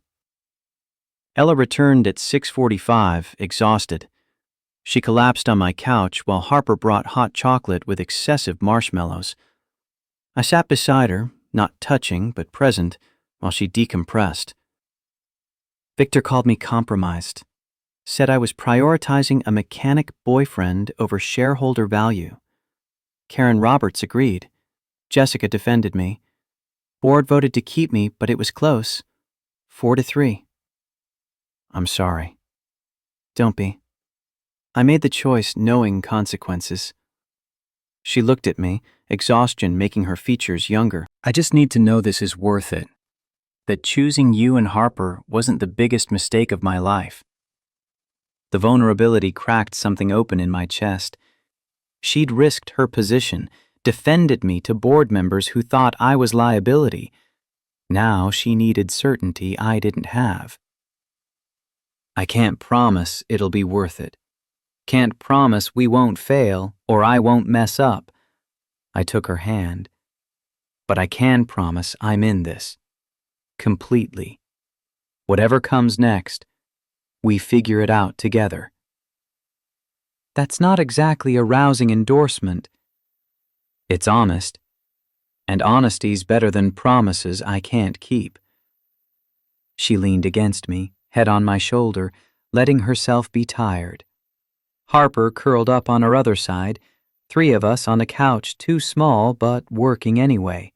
Ella returned at 6:45, exhausted. She collapsed on my couch while Harper brought hot chocolate with excessive marshmallows. I sat beside her, not touching but present, while she decompressed. Victor called me compromised, said I was prioritizing a mechanic boyfriend over shareholder value. Karen Roberts agreed. Jessica defended me. Board voted to keep me, but it was close. 4-3. I'm sorry. Don't be. I made the choice knowing consequences. She looked at me, exhaustion making her features younger. I just need to know this is worth it. That choosing you and Harper wasn't the biggest mistake of my life. The vulnerability cracked something open in my chest. She'd risked her position, defended me to board members who thought I was liability. Now she needed certainty I didn't have. I can't promise it'll be worth it. Can't promise we won't fail or I won't mess up. I took her hand. But I can promise I'm in this. Completely. Whatever comes next, we figure it out together. That's not exactly a rousing endorsement. It's honest. And honesty's better than promises I can't keep. She leaned against me, head on my shoulder, letting herself be tired. Harper curled up on her other side, 3 of us on a couch too small but working anyway.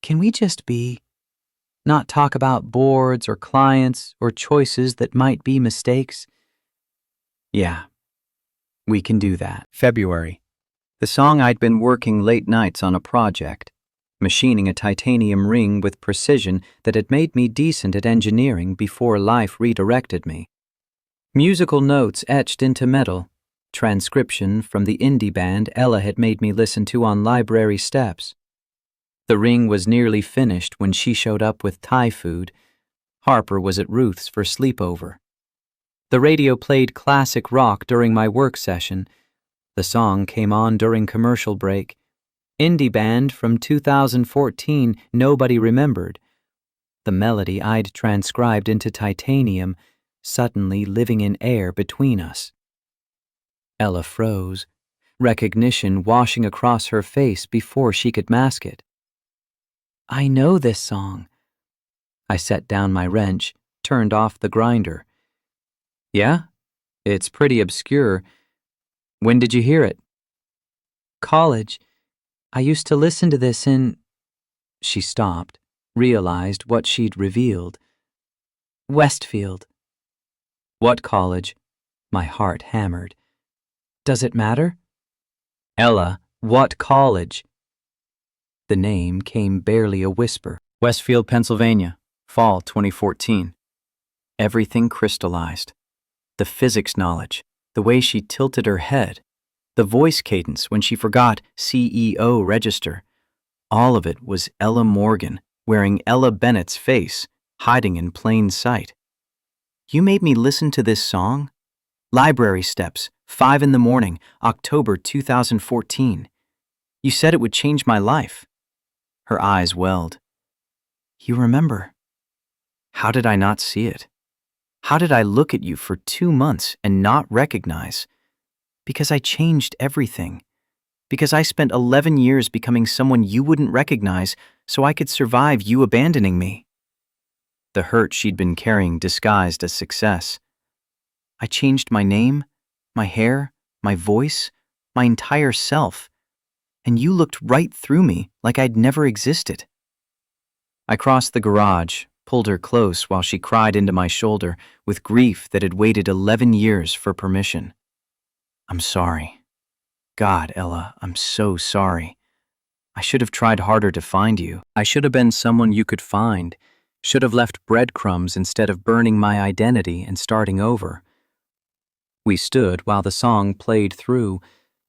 Can we just be? Not talk about boards or clients or choices that might be mistakes? Yeah, we can do that. February. The song I'd been working late nights on a project, machining a titanium ring with precision that had made me decent at engineering before life redirected me. Musical notes etched into metal, transcription from the indie band Ella had made me listen to on library steps. The ring was nearly finished when she showed up with Thai food. Harper was at Ruth's for sleepover. The radio played classic rock during my work session. The song came on during commercial break. Indie band from 2014 nobody remembered. The melody I'd transcribed into titanium, suddenly living in air between us. Ella froze, recognition washing across her face before she could mask it. I know this song. I set down my wrench, turned off the grinder. Yeah? It's pretty obscure. When did you hear it? College. I used to listen to this in... She stopped, realized what she'd revealed. Westfield. What college? My heart hammered. Does it matter? Ella, what college? The name came barely a whisper. Westfield, Pennsylvania, fall 2014. Everything crystallized. The physics knowledge, the way she tilted her head, the voice cadence when she forgot CEO register. All of it was Ella Morgan, wearing Ella Bennett's face, hiding in plain sight. You made me listen to this song? Library steps, 5 a.m, October 2014. You said it would change my life. Her eyes welled. You remember? How did I not see it? How did I look at you for 2 months and not recognize? Because I changed everything. Because I spent 11 years becoming someone you wouldn't recognize so I could survive you abandoning me. The hurt she'd been carrying disguised as success. I changed my name, my hair, my voice, my entire self, and you looked right through me like I'd never existed. I crossed the garage, pulled her close while she cried into my shoulder with grief that had waited 11 years for permission. I'm sorry. God, Ella, I'm so sorry. I should have tried harder to find you. I should have been someone you could find, should have left breadcrumbs instead of burning my identity and starting over. We stood while the song played through,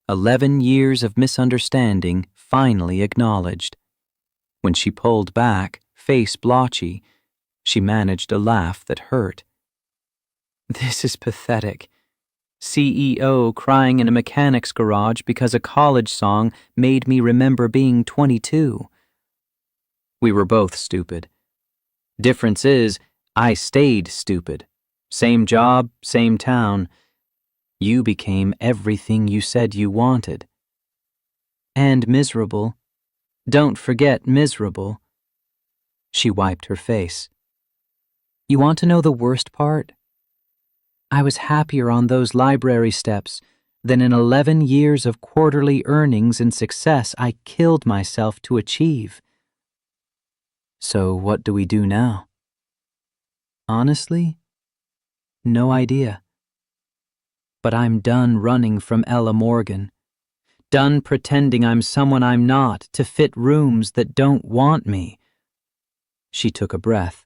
11 years of misunderstanding finally acknowledged. When she pulled back, face blotchy, she managed a laugh that hurt. This is pathetic. CEO crying in a mechanic's garage because a college song made me remember being 22. We were both stupid. Difference is, I stayed stupid. Same job, same town. You became everything you said you wanted. And miserable. Don't forget miserable. She wiped her face. You want to know the worst part? I was happier on those library steps than in 11 years of quarterly earnings and success I killed myself to achieve. So what do we do now? Honestly, no idea. But I'm done running from Ella Morgan. Done pretending I'm someone I'm not to fit rooms that don't want me. She took a breath.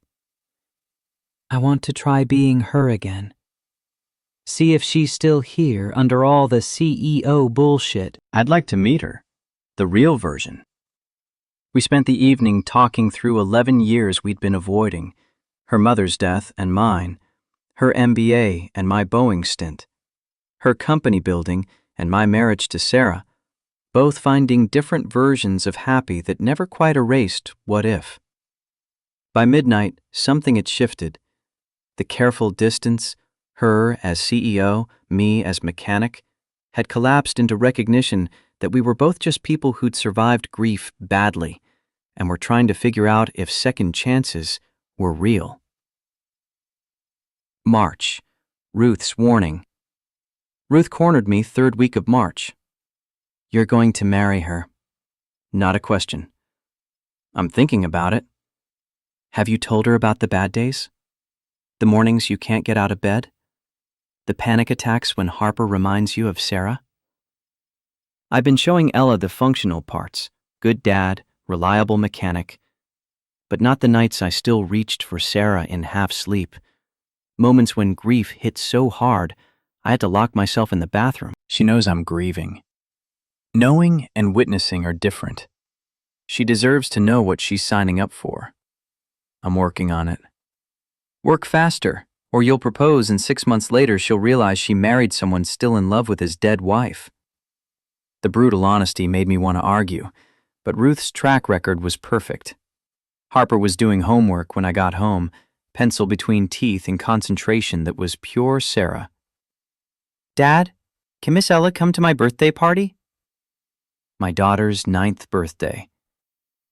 I want to try being her again. See if she's still here under all the CEO bullshit. I'd like to meet her, the real version. We spent the evening talking through 11 years we'd been avoiding, her mother's death and mine, her MBA and my Boeing stint, her company building and my marriage to Sarah, both finding different versions of happy that never quite erased what if. By midnight, something had shifted. The careful distance, her as CEO, me as mechanic, had collapsed into recognition that we were both just people who'd survived grief badly and were trying to figure out if second chances were real. March. Ruth's warning. Ruth cornered me 3rd week of March. You're going to marry her. Not a question. I'm thinking about it. Have you told her about the bad days? The mornings you can't get out of bed? The panic attacks when Harper reminds you of Sarah? I've been showing Ella the functional parts, good dad, reliable mechanic, but not the nights I still reached for Sarah in half sleep, moments when grief hit so hard I had to lock myself in the bathroom. She knows I'm grieving. Knowing and witnessing are different. She deserves to know what she's signing up for. I'm working on it. Work faster, or you'll propose and 6 months later she'll realize she married someone still in love with his dead wife. The brutal honesty made me want to argue, but Ruth's track record was perfect. Harper was doing homework when I got home, pencil between teeth in concentration that was pure Sarah. Dad, can Miss Ella come to my birthday party? My daughter's 9th birthday.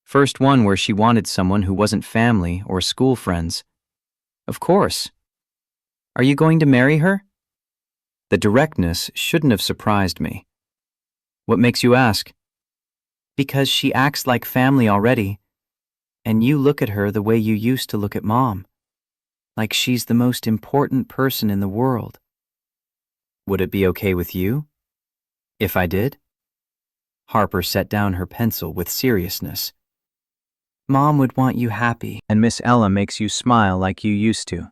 First one where she wanted someone who wasn't family or school friends. Of course. Are you going to marry her? The directness shouldn't have surprised me. What makes you ask? Because she acts like family already, and you look at her the way you used to look at Mom, like she's the most important person in the world. Would it be okay with you? If I did? Harper set down her pencil with seriousness. Mom would want you happy, and Miss Ella makes you smile like you used to.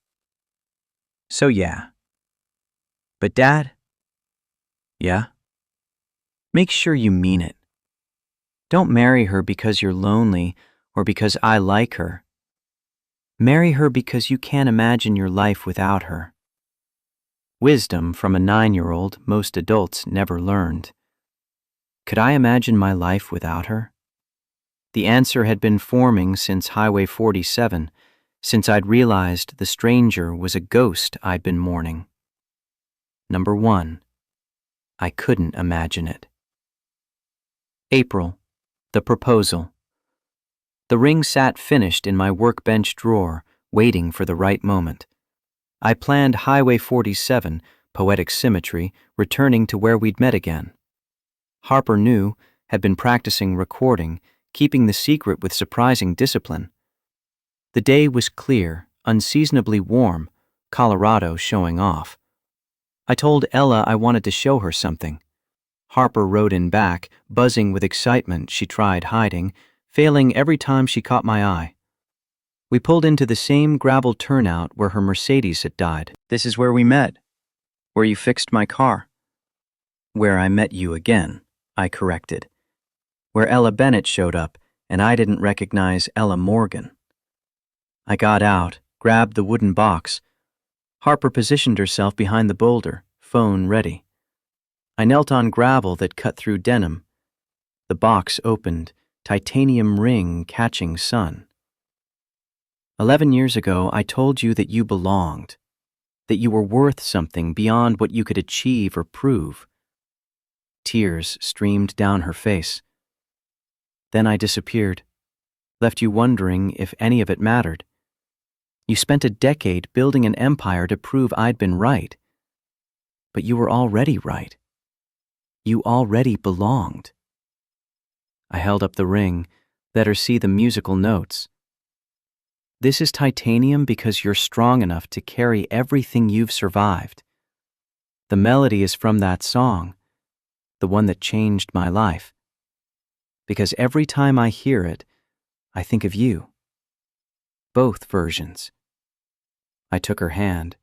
So yeah. But Dad? Yeah? Make sure you mean it. Don't marry her because you're lonely or because I like her. Marry her because you can't imagine your life without her. Wisdom from a 9-year-old most adults never learned. Could I imagine my life without her? The answer had been forming since Highway 47, since I'd realized the stranger was a ghost I'd been mourning. Number 1, I couldn't imagine it. April, the proposal. The ring sat finished in my workbench drawer, waiting for the right moment. I planned Highway 47, poetic symmetry, returning to where we'd met again. Harper knew, had been practicing recording, keeping the secret with surprising discipline. The day was clear, unseasonably warm, Colorado showing off. I told Ella I wanted to show her something. Harper rode in back, buzzing with excitement she tried hiding, failing every time she caught my eye. We pulled into the same gravel turnout where her Mercedes had died. This is where we met. Where you fixed my car. Where I met you again, I corrected. Where Ella Bennett showed up, and I didn't recognize Ella Morgan. I got out, grabbed the wooden box. Harper positioned herself behind the boulder, phone ready. I knelt on gravel that cut through denim. The box opened, titanium ring catching sun. 11 years ago, I told you that you belonged, that you were worth something beyond what you could achieve or prove. Tears streamed down her face. Then I disappeared, left you wondering if any of it mattered. You spent a decade building an empire to prove I'd been right. But you were already right. You already belonged. I held up the ring, let her see the musical notes. This is titanium because you're strong enough to carry everything you've survived. The melody is from that song, the one that changed my life. Because every time I hear it, I think of you. Both versions. I took her hand.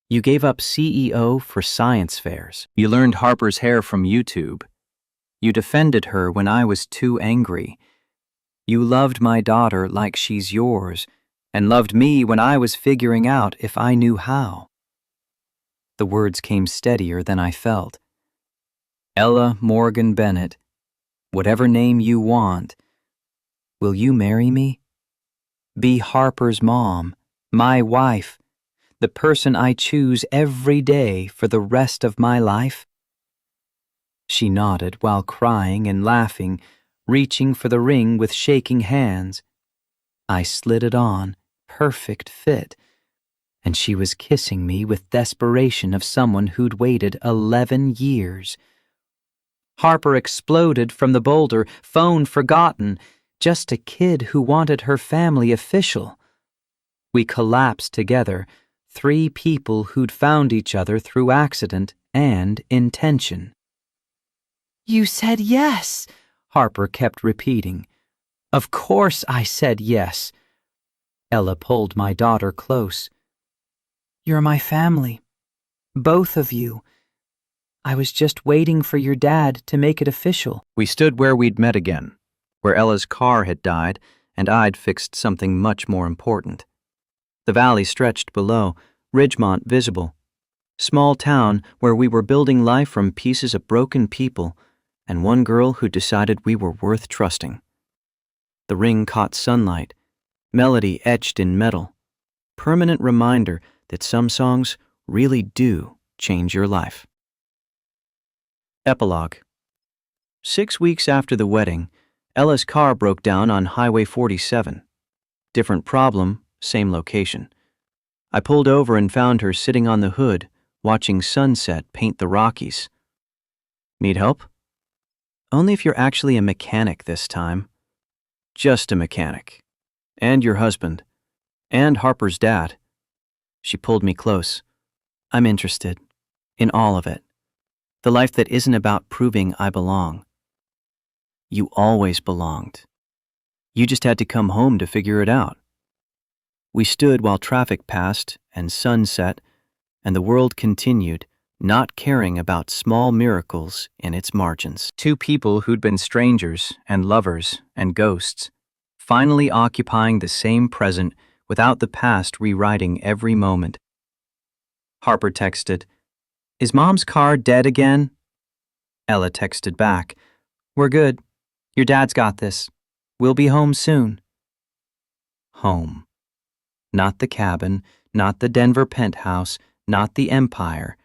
You gave up CEO for science fairs. You learned Harper's hair from YouTube. You defended her when I was too angry. You loved my daughter like she's yours, and loved me when I was figuring out if I knew how. The words came steadier than I felt. Ella Morgan Bennett, whatever name you want, will you marry me? Be Harper's mom, my wife, the person I choose every day for the rest of my life? She nodded while crying and laughing, reaching for the ring with shaking hands. I slid it on, perfect fit, and she was kissing me with desperation of someone who'd waited 11 years. Harper exploded from the boulder, phone forgotten, just a kid who wanted her family official. We collapsed together, 3 people who'd found each other through accident and intention. You said yes, Harper kept repeating. Of course I said yes. Ella pulled my daughter close. You're my family, both of you. I was just waiting for your dad to make it official. We stood where we'd met again, where Ella's car had died and I'd fixed something much more important. The valley stretched below, Ridgemont visible. Small town where we were building life from pieces of broken people and one girl who decided we were worth trusting. The ring caught sunlight, melody etched in metal, permanent reminder that some songs really do change your life. Epilogue. 6 weeks after the wedding, Ella's car broke down on Highway 47. Different problem, same location. I pulled over and found her sitting on the hood, watching sunset paint the Rockies. Need help? Only if you're actually a mechanic this time. Just a mechanic. And your husband. And Harper's dad. She pulled me close. I'm interested. In all of it. The life that isn't about proving I belong. You always belonged. You just had to come home to figure it out. We stood while traffic passed and sunset, and the world continued, not caring about small miracles in its margins. 2 people who'd been strangers and lovers and ghosts, finally occupying the same present without the past rewriting every moment. Harper texted, "Is Mom's car dead again?" Ella texted back, "We're good. Your dad's got this. We'll be home soon." Home. Not the cabin, not the Denver penthouse, not the Empire.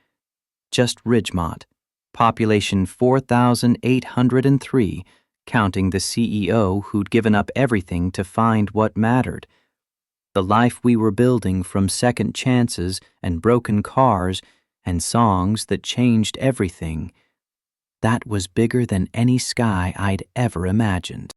Just Ridgemont, population 4,803, counting the CEO who'd given up everything to find what mattered. The life we were building from second chances and broken cars and songs that changed everything. That was bigger than any sky I'd ever imagined.